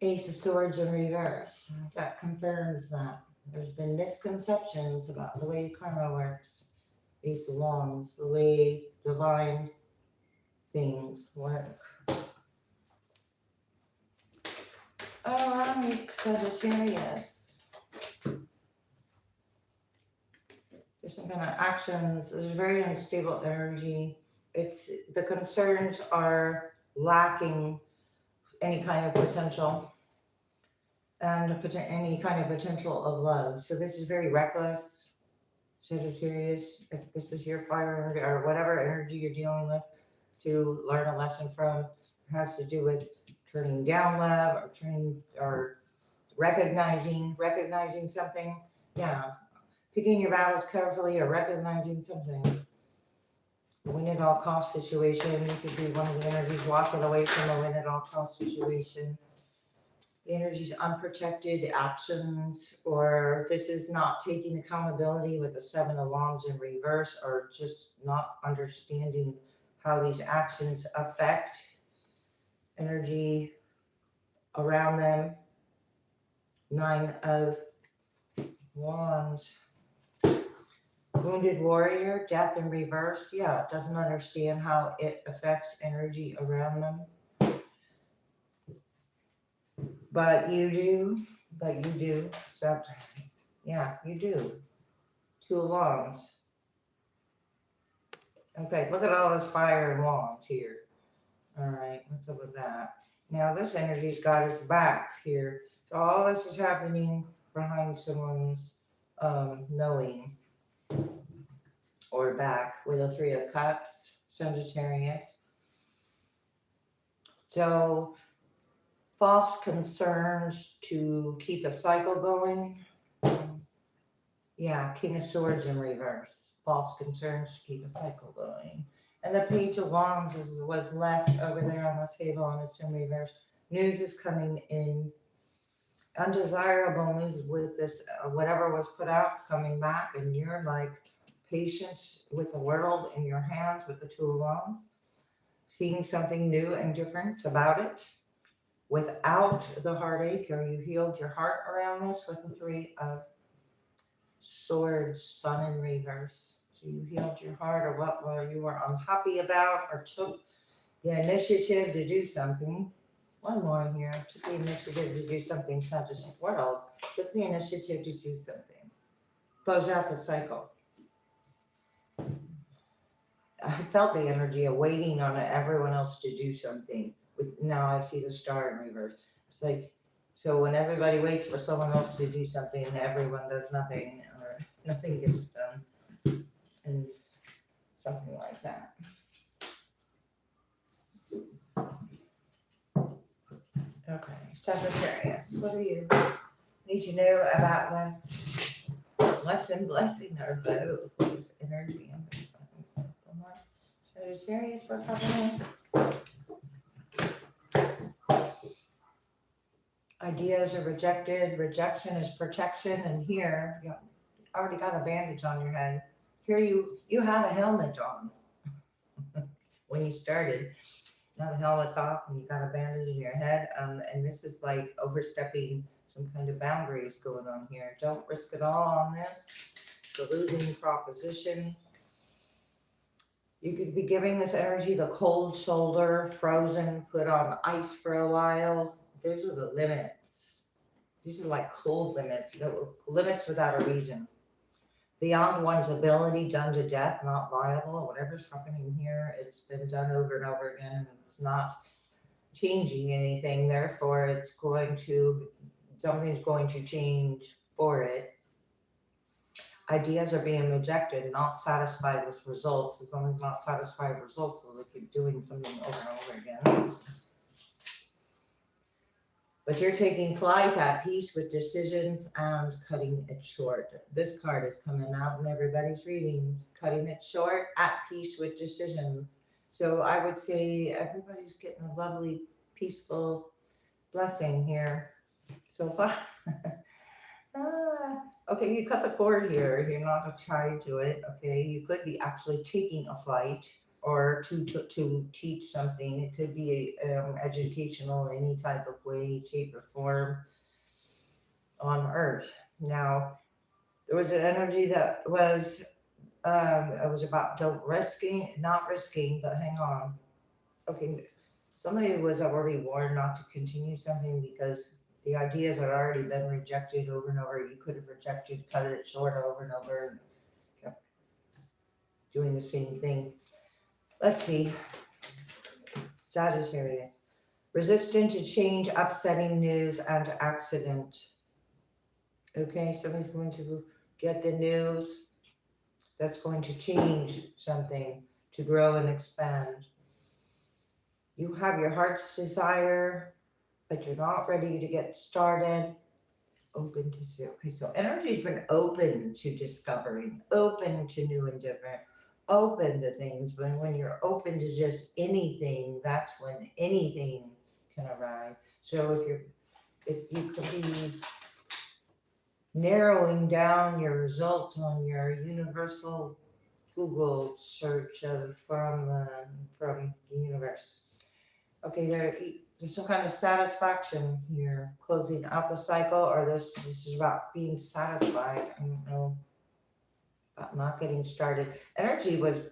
Ace of Swords in reverse. That confirms that. There's been misconceptions about the way karma works. Ace of Wands, the way divine things work. All right, Sagittarius. There's some kind of actions. There's very unstable energy. The concerns are lacking any kind of potential and any kind of potential of love. So this is very reckless, Sagittarius. If this is your fire energy or whatever energy you're dealing with to learn a lesson from, it has to do with turning down love or recognizing something. Yeah, picking your battles carefully or recognizing something. Win at all cost situation. You could be one of the energies walking away from a win at all cost situation. The energy's unprotected actions, or this is not taking accountability with the Seven of Wands in reverse, or just not understanding how these actions affect energy around them. Nine of Wands. Wounded warrior, death in reverse. Yeah, it doesn't understand how it affects energy around them. But you do. So, yeah, you do. Two of Wands. Okay, look at all this fire and wands here. All right, what's up with that? Now this energy's got its back here. So all this is happening behind someone's knowing or back with a Three of Cups, Sagittarius. So false concerns to keep a cycle going. Yeah, King of Swords in reverse. False concerns to keep a cycle going. And the Page of Wands was left over there on the table and it's in reverse. News is coming in. Undesirable news with this, whatever was put out is coming back, and you're like patient with the world in your hands with the Two of Wands. Seeing something new and different about it without the heartache, or you healed your heart around this with the Three of Swords, Sun in reverse. So you healed your heart, or what you were unhappy about, or took the initiative to do something. One more here. Took the initiative to do something, Sagittarius world. Took the initiative to do something. Close out the cycle. I felt the energy of waiting on everyone else to do something. Now I see the star in reverse. It's like, so when everybody waits for someone else to do something, everyone does nothing, or nothing gets done. And something like that. Okay, Sagittarius, what do you need to know about this lesson, blessing, or both? What is energy? Sagittarius, what's happening? Ideas are rejected. Rejection is protection. And here, yeah, already got a bandage on your head. Here you had a helmet on when you started. Now the helmet's off and you got a bandage in your head. And this is like overstepping some kind of boundaries going on here. Don't risk it all on this. The losing proposition. You could be giving this energy the cold shoulder, frozen, put on ice for a while. Those are the limits. These are like cold limits, limits without a reason. Beyond one's ability, done to death, not viable. Whatever's happening here, it's been done over and over again, and it's not changing anything. Therefore, something's going to change for it. Ideas are being rejected, not satisfied with results. As long as not satisfied with results, they'll keep doing something over and over again. But you're taking flight, at peace with decisions and cutting it short. This card is coming out in everybody's reading. Cutting it short, at peace with decisions. So I would say everybody's getting a lovely, peaceful blessing here so far. Okay, you cut the cord here. You're not tied to it. Okay, you could be actually taking a flight or to teach something. It could be educational in any type of way, shape, or form on Earth. Now, there was an energy that was it was about not risking, but hang on. Okay, somebody was already warned not to continue something because the ideas had already been rejected over and over. You could have rejected, cut it short over and over, and kept doing the same thing. Let's see. Sagittarius. Resistant to change, upsetting news, and accident. Okay, somebody's going to get the news that's going to change something, to grow and expand. You have your heart's desire, but you're not ready to get started. Open to see. Okay, so energy's been open to discovering, open to new and different, open to things. But when you're open to just anything, that's when anything can arrive. So if you could be narrowing down your results on your universal Google search from the universe. Okay, there's some kind of satisfaction here, closing out the cycle, or this is about being satisfied. I don't know about not getting started. Energy was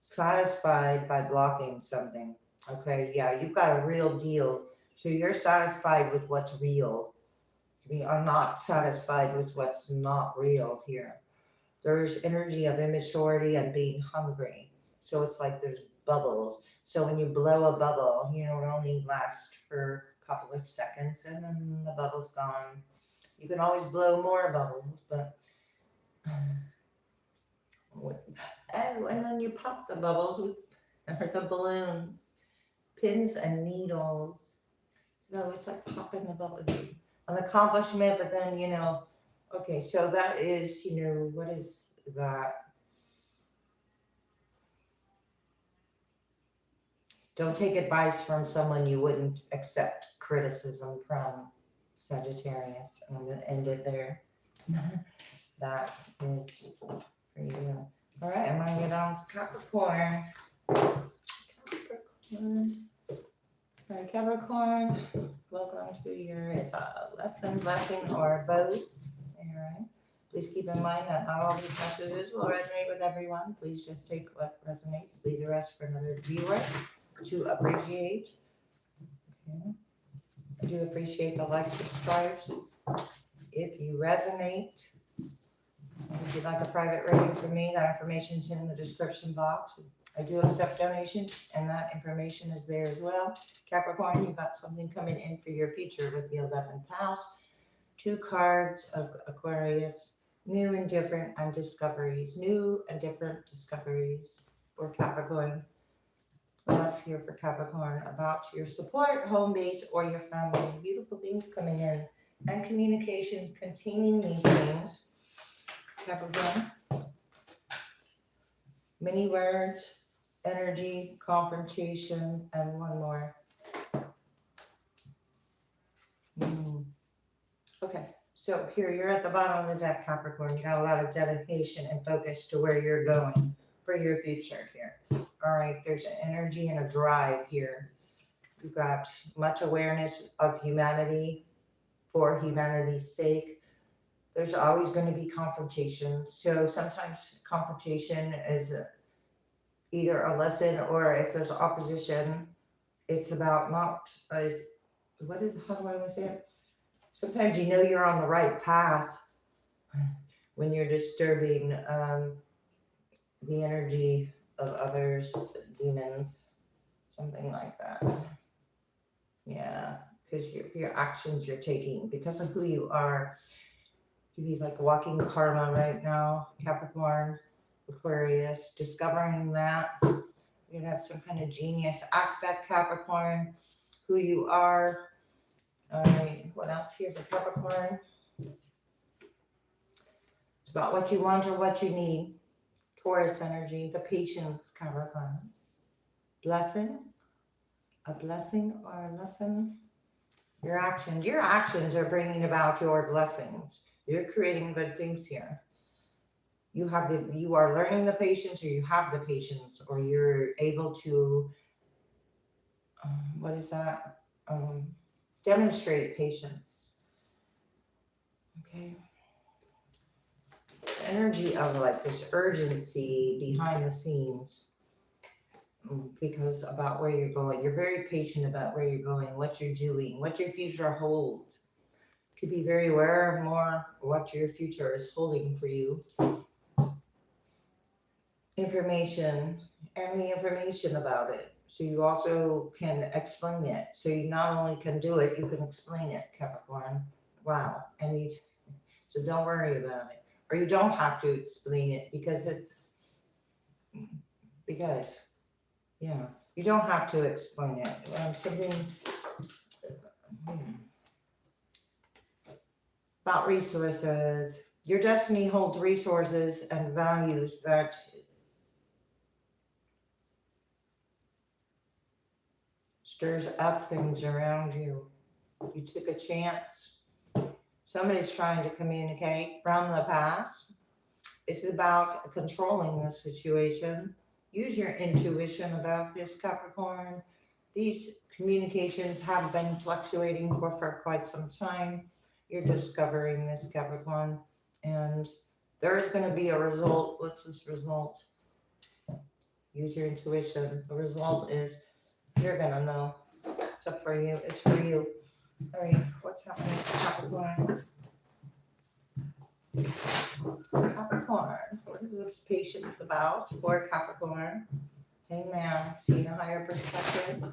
satisfied by blocking something. Okay, yeah, you've got a real deal. So you're satisfied with what's real. We are not satisfied with what's not real here. There's energy of immaturity and being hungry. So it's like there's bubbles. So when you blow a bubble, it only lasts for a couple of seconds and then the bubble's gone. You can always blow more bubbles, but and then you pop the bubbles with the balloons, pins and needles. So it's like popping the bubble. An accomplishment, but then, okay, so that is, what is that? Don't take advice from someone you wouldn't accept criticism from, Sagittarius. I'm going to end it there. That is for you. All right, I'm going to get on to Capricorn. All right, Capricorn, welcome to it's a lesson, blessing, or both. All right. Please keep in mind that not all these messages will resonate with everyone. Please just take what resonates, leave the rest for another viewer to appreciate. Okay. I do appreciate the likes, subscribes. If you resonate, if you'd like a private reading from me, that information's in the description box. I do accept donations, and that information is there as well. Capricorn, you've got something coming in for your future with the 11th house. 2 cards of Aquarius, new and different, and discoveries. New and different discoveries for Capricorn. Plus here for Capricorn about your support, home base, or your family. Beautiful things coming in, and communication containing these things. Capricorn. Many words, energy, confrontation, and one more. Okay, So here you're at the bottom of the deck, Capricorn. You got a lot of dedication and focus to where you're going for your future here. All right, there's an energy and a drive here. You've got much awareness of humanity for humanity's sake. There's always going to be confrontation. So sometimes confrontation is either a lesson, or if there's opposition, it's about not, how do I want to say it? Sometimes you know you're on the right path when you're disturbing the energy of others, demons, something like that. Yeah, because your actions you're taking, because of who you are, you be like walking karma right now, Capricorn, Aquarius, discovering that. You have some kind of genius aspect, Capricorn, who you are. All right, what else here for Capricorn? It's about what you want or what you need. Taurus energy, the patience, Capricorn. Blessing, a blessing or a lesson. Your actions are bringing about your blessings. You're creating good things here. You are learning the patience, or you have the patience, or you're able to, demonstrate patience. Okay. The energy of like this urgency behind the scenes, because about where you're going. You're very patient about where you're going, what you're doing, what your future holds. Could be very aware of more what your future is holding for you. Information and the information about it. So you also can explain it. So you not only can do it, you can explain it, Capricorn. Wow. So don't worry about it. Or you don't have to explain it because you don't have to explain it. Something about resources. Your destiny holds resources and values that stirs up things around you. You took a chance. Somebody's trying to communicate from the past. It's about controlling the situation. Use your intuition about this, Capricorn. These communications have been fluctuating for quite some time. You're discovering this, Capricorn. And there is going to be a result. What's this result? Use your intuition. The result is you're going to know. It's up for you. It's for you. All right, what's happening to Capricorn? Capricorn, what is this patience about for Capricorn? Hangman, seeing a higher perspective.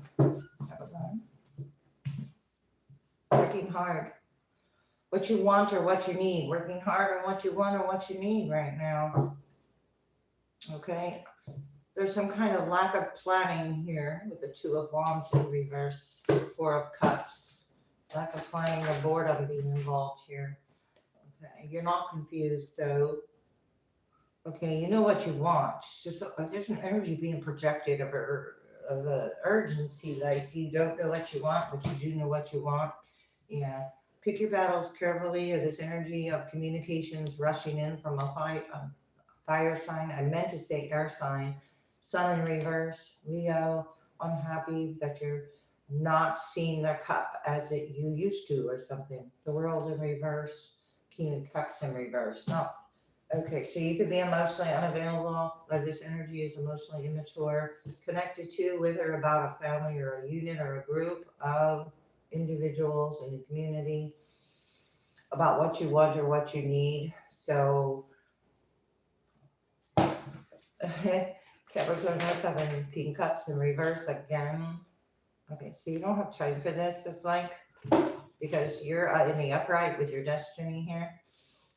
Capricorn. Working hard. What you want or what you need. Working hard on what you want or what you need right now. Okay. There's some kind of lack of planning here with the Two of Wands in reverse, Four of Cups. Lack of planning or boredom being involved here. Okay, you're not confused though. Okay, you know what you want. It's just there's an energy being projected of an urgency, like you don't know what you want, but you do know what you want. Yeah. Pick your battles carefully, or this energy of communications rushing in from a fire sign. I meant to say air sign. Sun in reverse, Leo, unhappy that you're not seeing the cup as you used to or something. The world in reverse, King of Cups in reverse. Okay, so you could be emotionally unavailable, like this energy is emotionally immature, connected to, with or about a family or a unit or a group of individuals in the community, about what you want or what you need. So Capricorn has having King Cups in reverse again. Okay, so you don't have time for this, it's like, because you're in the upright with your destiny here.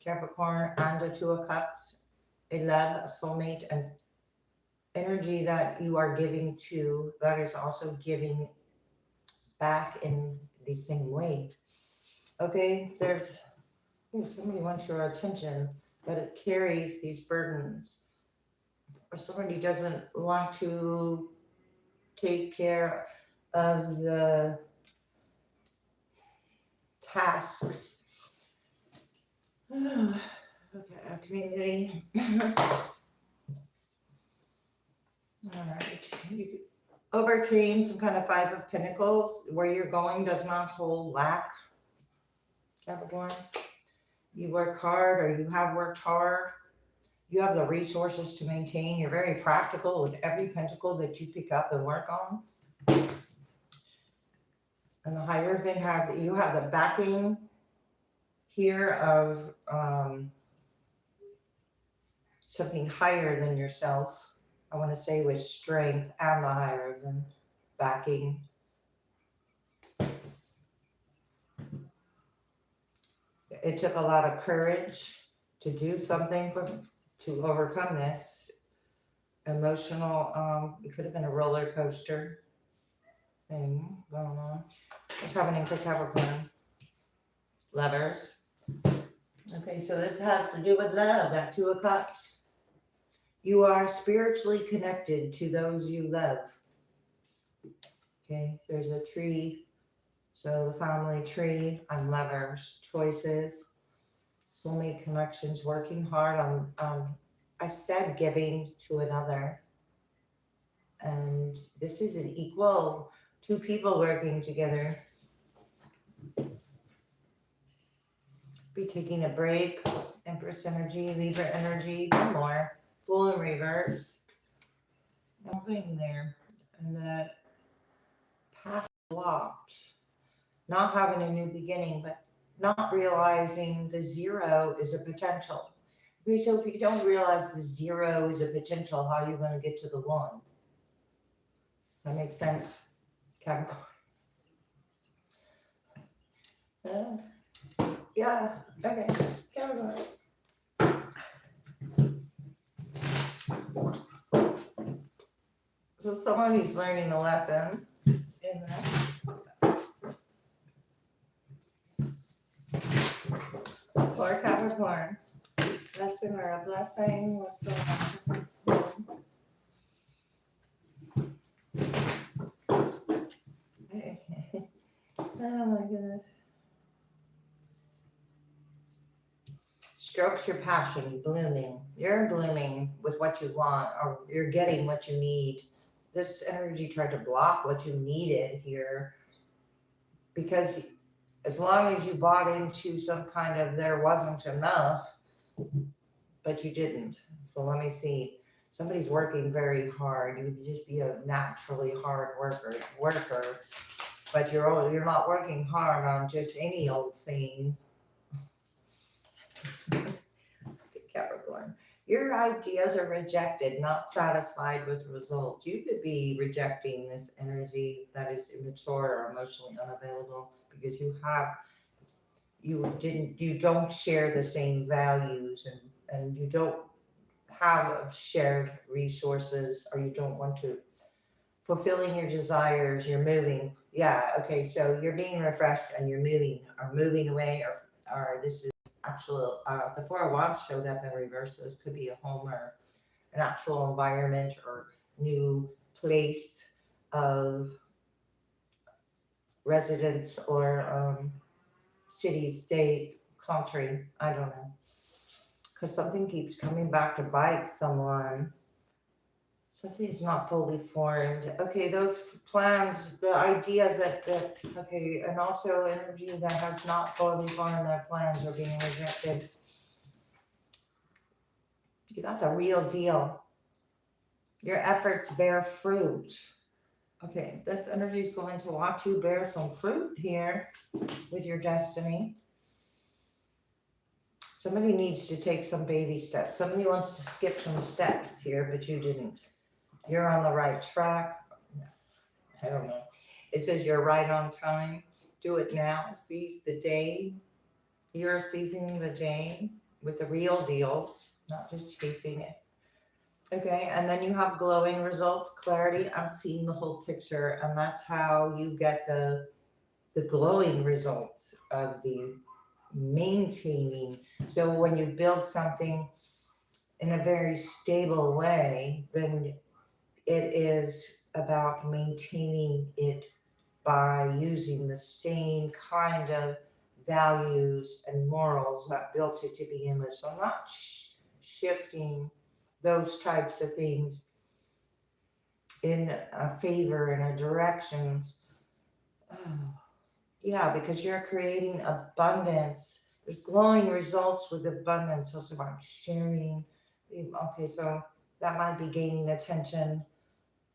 Capricorn and the Two of Cups, a love, a soulmate, and energy that you are giving to, that is also giving back in the same way. Okay, somebody wants your attention, but it carries these burdens. Or somebody doesn't want to take care of the tasks Okay, our community. All right. You overcame some kind of Five of Pentacles. Where you're going does not hold lack, Capricorn. You work hard, or you have worked hard. You have the resources to maintain. You're very practical with every pentacle that you pick up and work on. And the Hierophant has, you have the backing here of something higher than yourself. I want to say with strength and the Hierophant backing. It took a lot of courage to do something to overcome this emotional, it could have been a roller coaster thing going on. What's happening to Capricorn? Lovers. Okay, so this has to do with love, that Two of Cups. You are spiritually connected to those you love. Okay, there's a tree. So the family tree and lovers, choices, soulmate connections, working hard on I said giving to another. And this is an equal, two people working together. Be taking a break. Empress energy, Libra energy, one more. Full in reverse. Nothing there. And the path blocked. Not having a new beginning, but not realizing the zero is a potential. Okay, so if you don't realize the zero is a potential, how are you going to get to the one? Does that make sense, Capricorn? Yeah, okay, Capricorn. So someone who's learning the lesson in that. For Capricorn, lesson or a blessing, what's going on? Oh my goodness. Strokes your passion, blooming. You're blooming with what you want, or you're getting what you need. This energy tried to block what you needed here, because as long as you bought into some kind of there wasn't enough, but you didn't. So let me see. Somebody's working very hard. You would just be a naturally hard worker, but you're not working hard on just any old thing. Capricorn. Your ideas are rejected, not satisfied with the results. You could be rejecting this energy that is immature or emotionally unavailable because you don't share the same values, and you don't have shared resources, or you don't want to fulfilling your desires. You're moving. Yeah, okay, so you're being refreshed and you're moving away, or this is actual, the Four of Wands showed up in reverse. So this could be a home or an actual environment or new place of residence, or city, state, country. I don't know. Because something keeps coming back to bite someone. Something's not fully formed. Okay, those plans, the ideas okay, and also energy that has not fully formed, their plans are being rejected. You got the real deal. Your efforts bear fruit. Okay, this energy is going to watch you bear some fruit here with your destiny. Somebody needs to take some baby steps. Somebody wants to skip some steps here, but you didn't. You're on the right track. I don't know. It says you're right on time. Do it now. Seize the day. You're seizing the day with the real deals, not just chasing it. Okay, and then you have glowing results, clarity, and seeing the whole picture, and that's how you get the glowing results of the maintaining. So when you build something in a very stable way, then it is about maintaining it by using the same kind of values and morals that built it to begin with. So I'm not shifting those types of things in a favor, in a direction. Yeah, because you're creating abundance. There's glowing results with abundance. So it's about sharing. Okay, so that might be gaining attention.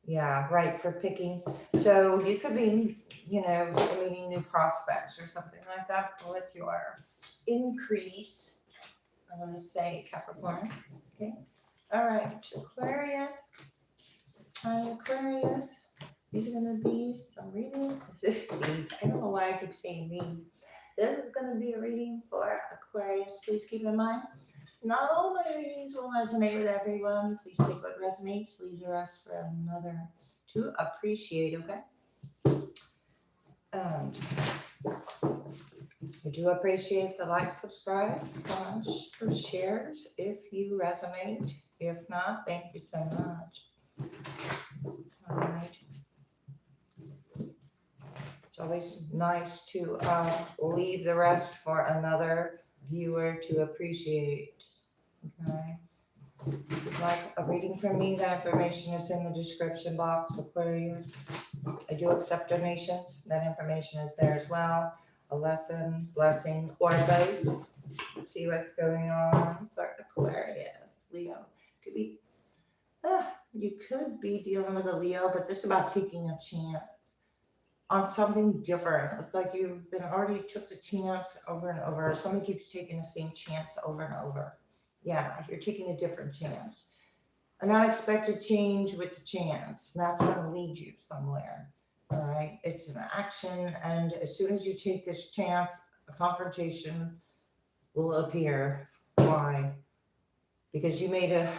Yeah, right, for picking. So you could be, meeting new prospects or something like that with your increase. I want to say Capricorn. Okay. All right, Aquarius. Hi, Aquarius. These are going to be some reading. These. I don't know why I keep saying these. This is going to be a reading for Aquarius. Please keep in mind, not all my readings will resonate with everyone. Please take what resonates, leave the rest for another to appreciate, okay? And I do appreciate the likes, subscribes, comments, or shares if you resonate. If not, thank you so much. All right. It's always nice to leave the rest for another viewer to appreciate. Okay. If you'd like a reading from me, that information is in the description box, Aquarius. I do accept donations. That information is there as well. A lesson, blessing, or both. See what's going on for Aquarius. Leo. You could be dealing with a Leo, but this is about taking a chance on something different. It's like you've been already took the chance over and over. Somebody keeps taking the same chance over and over. Yeah, you're taking a different chance. An unexpected change with the chance. That's going to lead you somewhere. All right. It's an action. And as soon as you take this chance, a confrontation will appear. Why? Because you made a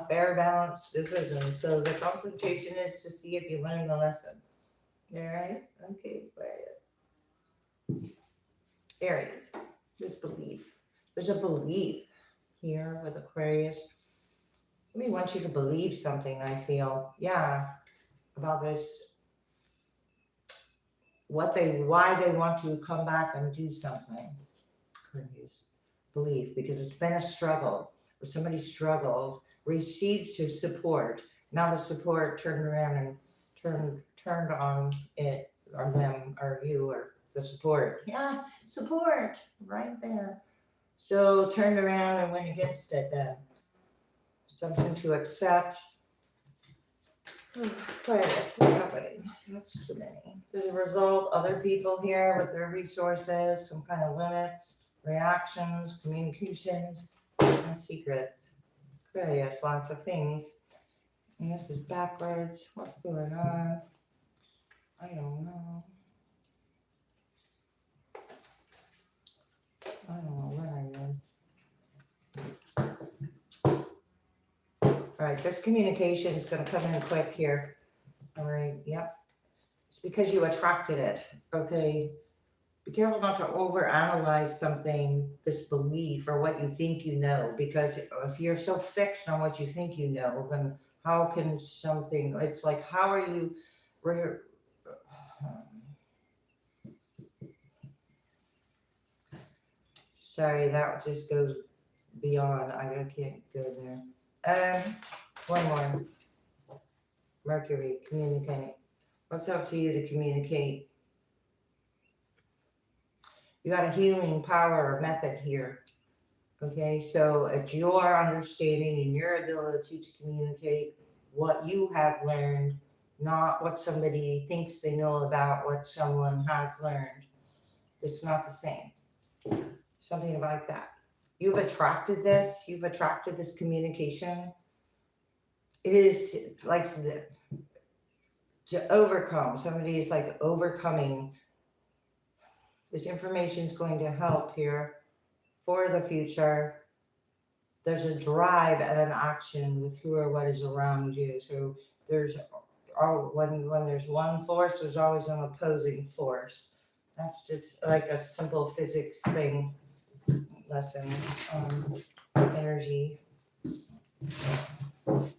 fair, balanced decision. So the confrontation is to see if you learn the lesson. All right. Okay. Aquarius. Aries. Disbelief. There's a belief here with Aquarius. We want you to believe something, I feel. Yeah. About this. Why they want to come back and do something. Aquarius. Belief. Because it's been a struggle. Where somebody struggled, received to support. Now the support turned around and turned on it, or them, or you, or the support. Yeah. Support. Right there. So turned around and went against it then. Something to accept. Aquarius, what's happening? That's too many. As a result, other people here with their resources, some kind of limits, reactions, communications, and secrets. Aquarius, lots of things. And this is backwards. What's going on? I don't know. I don't know where I am. All right, this communication is going to come in quick here. All right, yep. It's because you attracted it, okay? Be careful not to overanalyze something, this belief or what you think you know, because if you're so fixed on what you think you know, then how can something, it's like, how are you, sorry, that just goes beyond, I can't go there. One more. Mercury, communicate. What's up to you to communicate? You got a healing power method here. Okay, so it's your understanding and your ability to communicate what you have learned, not what somebody thinks they know about what someone has learned. It's not the same. Something like that. You've attracted this communication. It is like to overcome. Somebody is like overcoming. This information is going to help here for the future. There's a drive and an action with who or what is around you. So there's when there's one force, there's always an opposing force. That's just like a simple physics thing lesson on energy. What's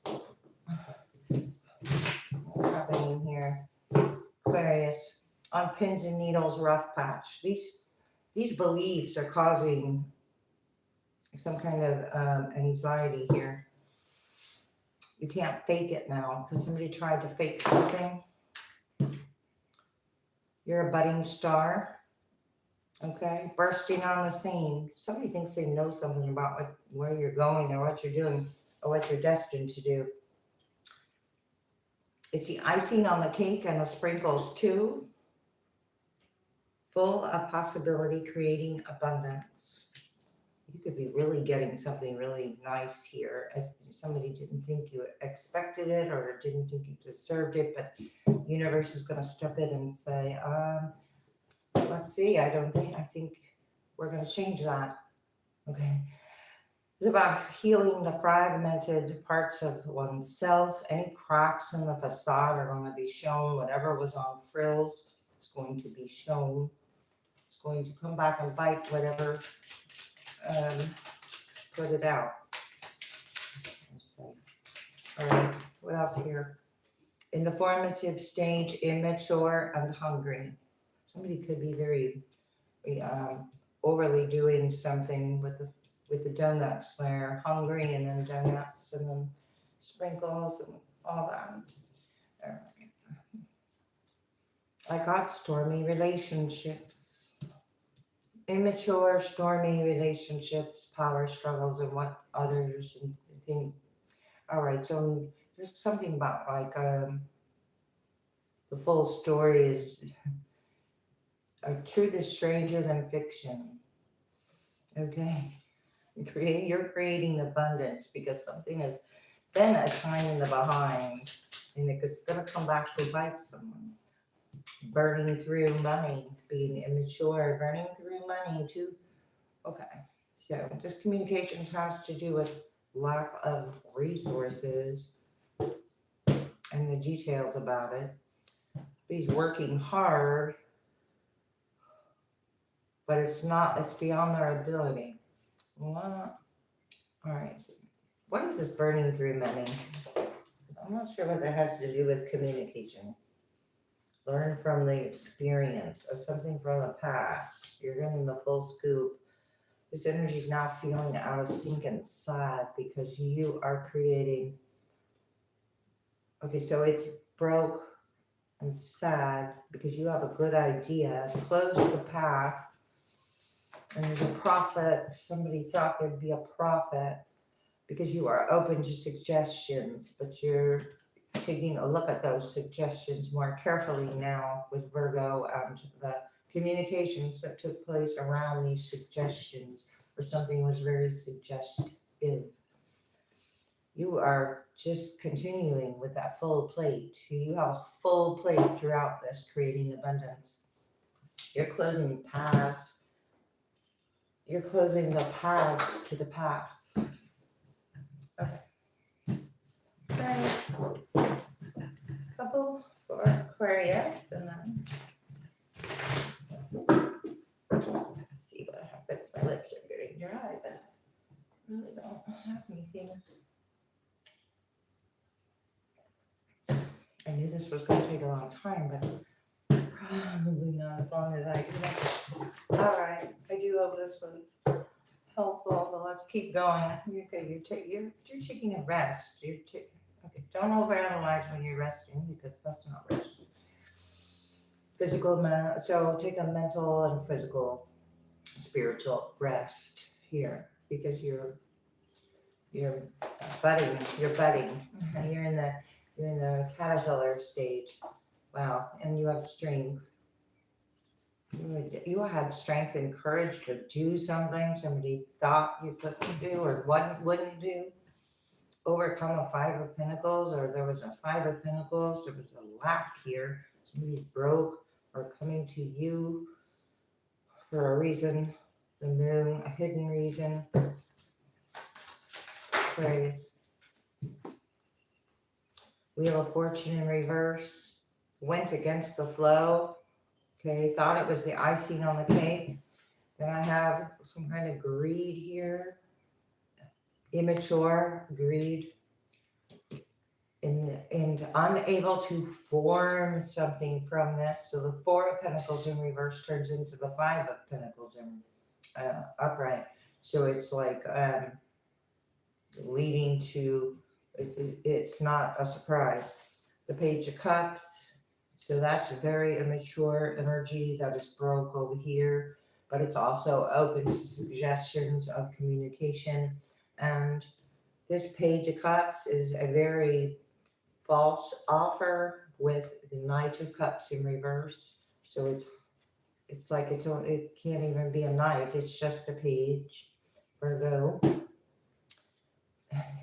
happening here? Aquarius, on pins and needles, rough patch. These these beliefs are causing some kind of anxiety here. You can't fake it now because somebody tried to fake something. You're a budding star, okay? Bursting on the scene. Somebody thinks they know something about where you're going or what you're doing or what you're destined to do. It's the icing on the cake and the sprinkles too. Full of possibility, creating abundance. You could be really getting something really nice here. Somebody didn't think you expected it or didn't think you deserved it, but the universe is going to step in and say, let's see, I think we're going to change that. Okay. It's about healing the fragmented parts of oneself. Any cracks in the facade are going to be shown. Whatever was on frills is going to be shown. It's going to come back and bite whatever put it out. Let's see. All right, what else here? In the formative stage, immature and hungry. Somebody could be very overly doing something with the donuts there, hungry, and then donuts, and then sprinkles, and all that. All right. I got stormy relationships. Immature, stormy relationships, power struggles, and what others think. All right, so there's something about like the full story is truth is stranger than fiction. Okay, you're creating abundance because something has been a time in the behind, and it's going to come back to bite someone. Burning through money, being immature, burning through money too. Okay, so this communications has to do with lack of resources and the details about it. He's working hard, but it's beyond their ability. Well, all right, so what is this burning through money? I'm not sure what that has to do with communication. Learn from the experience of something from the past. You're getting the full scoop. This energy is now feeling out of sync and sad because you are creating. Okay, so it's broke and sad because you have a good idea. Close the path. And there's a prophet. Somebody thought there'd be a prophet because you are open to suggestions, but you're taking a look at those suggestions more carefully now with Virgo and the communications that took place around these suggestions, or something was very suggestive. You are just continuing with that full plate. You have a full plate throughout this, creating abundance. You're closing paths. You're closing the paths to the past. Okay. Nice. Couple for Aquarius, and then let's see what happens. My lips are getting dry, but I really don't have anything. I knew this was going to take a long time, but probably not as long as I do. All right, I do hope this was helpful, but let's keep going. Okay, you're taking a rest. Okay, don't overanalyze when you're resting because that's not rest. So take a mental and physical, spiritual rest here because you're budding. You're in the caterpillar stage. Wow, and you have strength. You had strength and courage to do something somebody thought you couldn't do or wouldn't do. Overcome a Five of Pentacles, or there was a Five of Pentacles. There was a lack here. Somebody broke or coming to you for a reason. The moon, a hidden reason. Aquarius. Wheel of Fortune in reverse. Went against the flow. Okay, thought it was the icing on the cake. Then I have some kind of greed here. Immature greed. In and unable to form something from this. So the Four of Pentacles in reverse turns into the Five of Pentacles in upright. So it's like leading to, it's not a surprise. The Page of Cups, so that's a very immature energy that is broke over here, but it's also open to suggestions of communication. And this Page of Cups is a very false offer with the Knight of Cups in reverse. So it's like it can't even be a knight, it's just a page. Virgo.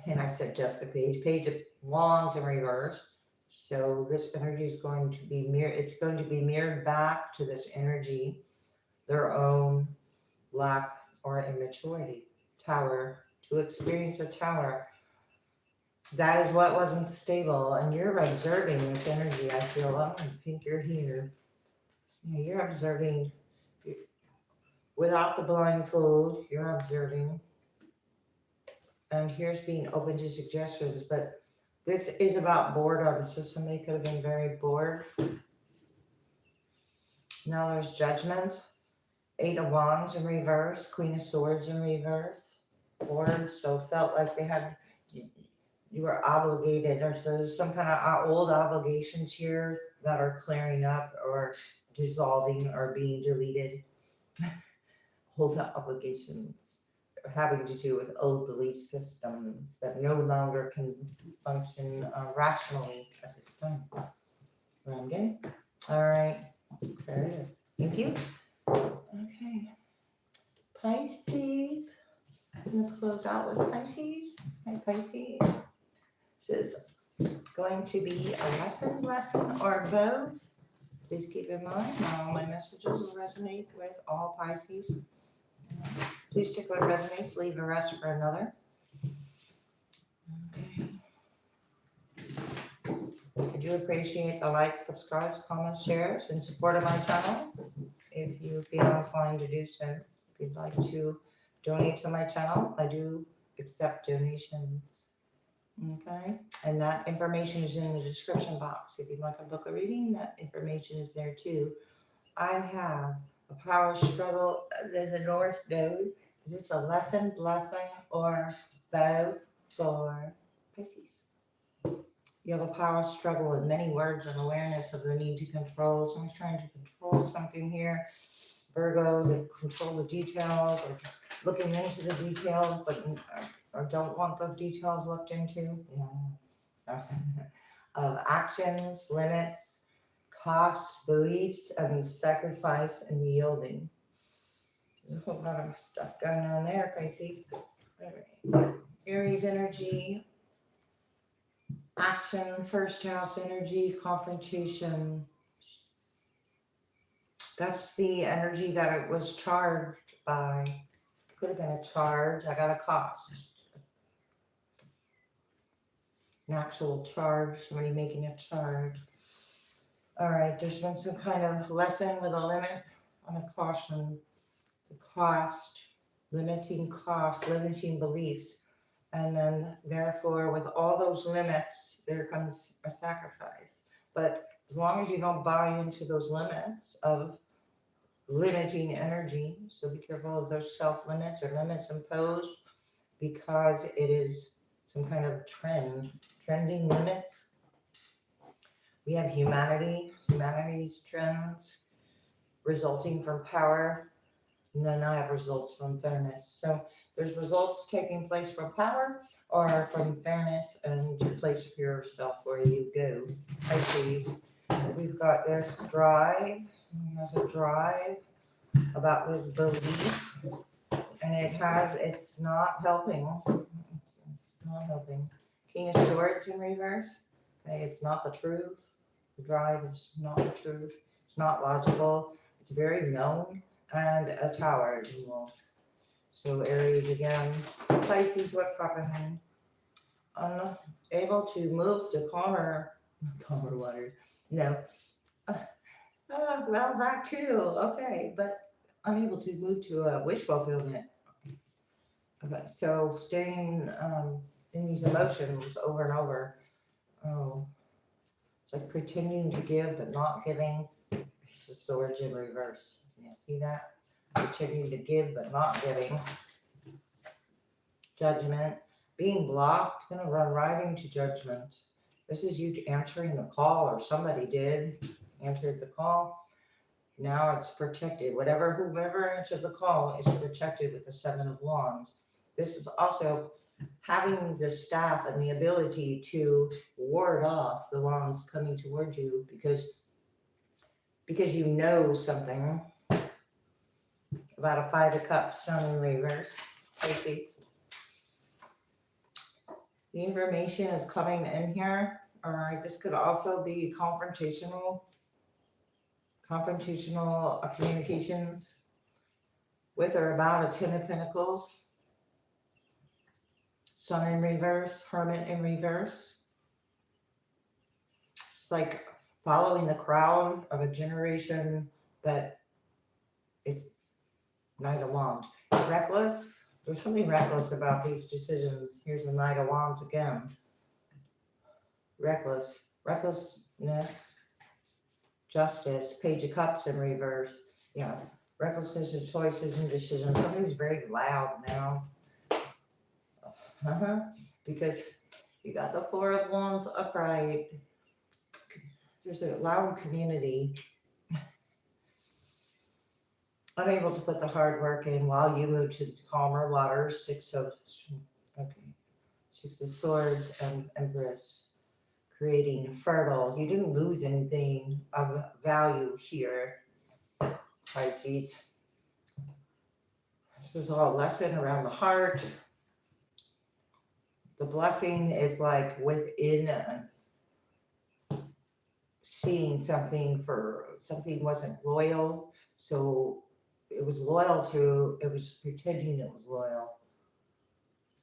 And I said just a page. Page of Wands in reverse. So this energy is going to be it's going to be mirrored back to this energy, their own lack or immaturity. Tower, to experience a tower. That is what wasn't stable, and you're observing this energy. I feel, I don't think you're here. You're observing without the blindfold. You're observing, and here's being open to suggestions. But this is about boredom. So somebody could have been very bored. Now there's Judgment, Eight of Wands in reverse, Queen of Swords in reverse. Bored, so felt like they had. You were obligated, or so there's some kind of old obligations here that are clearing up or dissolving or being deleted. Old obligations having to do with old belief systems that no longer can function rationally at this time. Okay. All right. There it is. Thank you. Okay. Pisces. I'm going to close out with Pisces. Hi, Pisces. This is going to be a lesson, or both. Please keep in mind, not all my messages will resonate with all Pisces. Please stick what resonates, leave the rest for another. Okay. I do appreciate the likes, subscribes, comments, shares, and support of my channel. If you feel inclined to do so, if you'd like to donate to my channel, I do accept donations. Okay, and that information is in the description box. If you'd like a book of reading, that information is there too. I have a power struggle. There's a North Node. Is this a lesson, blessing, or both for Pisces? You have a power struggle with many words and awareness of the need to control. Someone's trying to control something here. Virgo, to control the details, or looking into the details, but or don't want the details looked into. Yeah. Of actions, limits, costs, beliefs, and sacrifice and yielding. There's a whole lot of stuff going on there, Pisces. Right. Aries energy, action, first house energy, confrontation. That's the energy that it was charged by. Could have been a charge. I got a cost. An actual charge, somebody making a charge. All right, there's been some kind of lesson with a limit on a caution. The cost, limiting beliefs. And then therefore with all those limits, there comes a sacrifice. But as long as you don't buy into those limits of limiting energy, so be careful of those self-limits or limits imposed, because it is some kind of trending limits. We have humanity's trends resulting from power, and then I have results from fairness. So there's results taking place from power or from fairness, and you place for yourself where you go. Pisces, we've got this drive. There's a drive about this belief, and it's not helping. It's not helping. King of Swords in reverse. Okay, it's not the truth. The drive is not the truth. It's not logical. It's very known, and a tower. So Aries again. Pisces, what's happening? Unable to move to calmer waters. No. Well, that too. Okay, but unable to move to a wish fulfillment. Okay, so staying in these emotions over and over. Oh, It's like pretending to give but not giving. It's the swords in reverse. Can you see that? Pretending to give but not giving. Judgment. Being blocked. Going to run right into judgment. This is you answering the call, or somebody did. Answered the call. Now it's protected. Whoever answered the call is protected with the 7 of Wands. This is also having the staff and the ability to ward off the wands coming towards you because you know something about a 5 of Cups, Sun in reverse. Pisces. The information is coming in here. All right, this could also be confrontational communications with or about a 10 of Pentacles, Sun in reverse, Hermit in reverse. It's like following the crowd of a generation, but it's Knight of Wands. Reckless. There's something reckless about these decisions. Here's the Knight of Wands again. Recklessness. Justice, Page of Cups in reverse. Yeah, recklessness in choices and decisions. Something's very loud now. Because you got the 4 of Wands upright. There's a loud community. Unable to put the hard work in while you move to calmer waters. 6 of Swords and Empress. Creating fertile. You didn't lose anything of value here, Pisces. This was all a lesson around the heart. The blessing is like within seeing something wasn't loyal. So it was it was pretending it was loyal.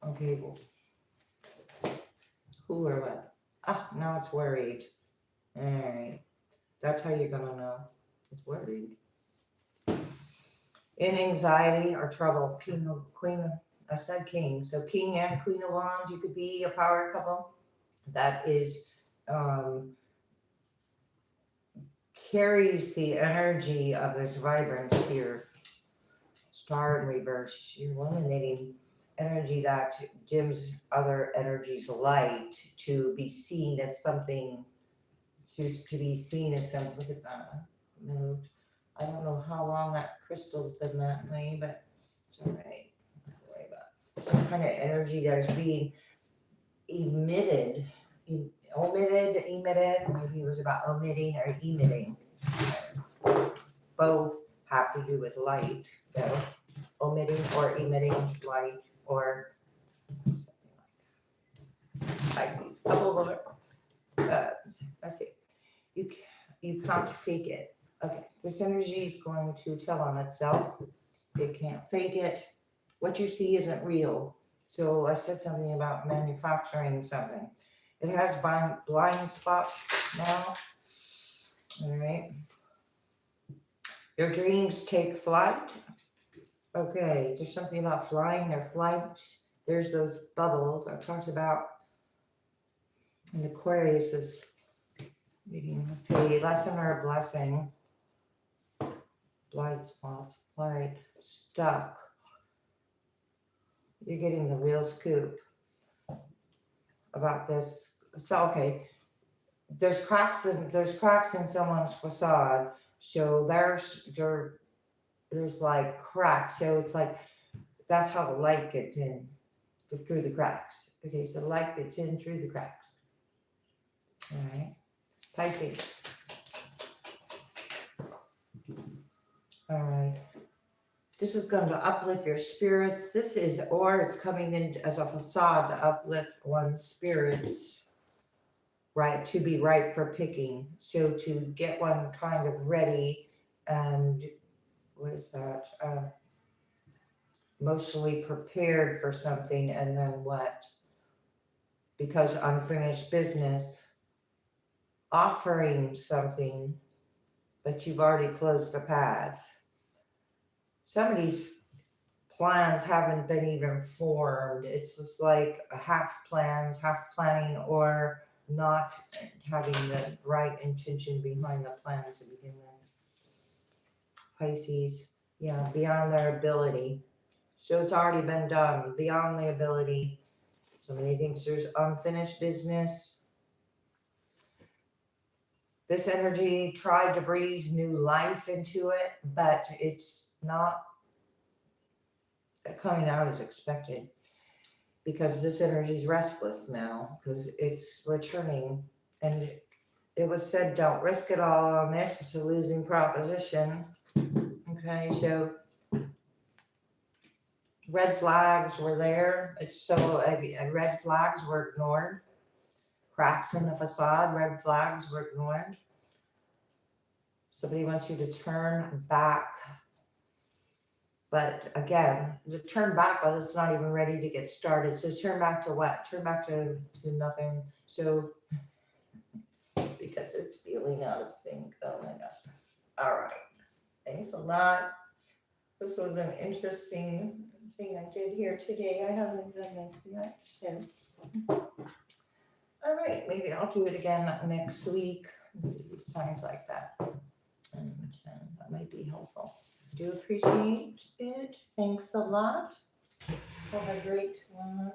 Okay, well, who or what? Now it's worried. All right. That's how you're going to know. It's worried. In anxiety or trouble. I said king. So king and queen of wands. You could be a power couple. That is, carries the energy of this vibrance here. Star in reverse. You're eliminating energy that dims other energies light to be seen as something, to be seen as something. Look at that moved. I don't know how long that crystal's been that way, but it's all right. Don't worry about it. Some kind of energy that is being emitted, maybe it was about omitting or emitting. Both have to do with light, though. Omitting or emitting light, or something like that. Pisces. Couple more. Let's see. You can't fake it. Okay, this energy is going to tell on itself. It can't fake it. What you see isn't real. So I said something about manufacturing something. It has blind spots now. All right. Your dreams take flight. Okay, there's something about flying or flight. There's those bubbles I talked about. And Aquarius is reading, let's see, lesson or blessing. Blind spots, flight, stuck. You're getting the real scoop about this. So, okay, there's cracks in someone's facade. So there's like cracks. So it's like, that's how the light gets in through the cracks. Okay, so the light gets in through the cracks. All right, Pisces. All right, this is going to uplift your spirits. Or it's coming in as a facade to uplift one's spirits, right? To be ripe for picking. So to get one kind of ready and what is that? Emotionally prepared for something, and then what? Because unfinished business, offering something, but you've already closed the path. Some of these plans haven't been even formed. It's just like half plans, half planning, or not having the right intention behind the plan to begin with. Pisces, yeah, beyond their ability. So it's already been done, beyond the ability. Somebody thinks there's unfinished business. This energy tried to breathe new life into it, but it's not coming out as expected because this energy is restless now because it's returning. And it was said, don't risk it all on this. It's a losing proposition. Okay, so red flags were there. It's so red flags were ignored. Cracks in the facade, red flags were ignored. Somebody wants you to turn back. But again, to turn back, but it's not even ready to get started. So turn back to what? Turn back to nothing. So because it's feeling out of sync. Oh my gosh. All right. Thanks a lot. This was an interesting thing I did here today. I haven't done this yet. So. All right. Maybe I'll do it again next week. Signs like that. And that might be helpful. Do appreciate it. Thanks a lot. Have a great one.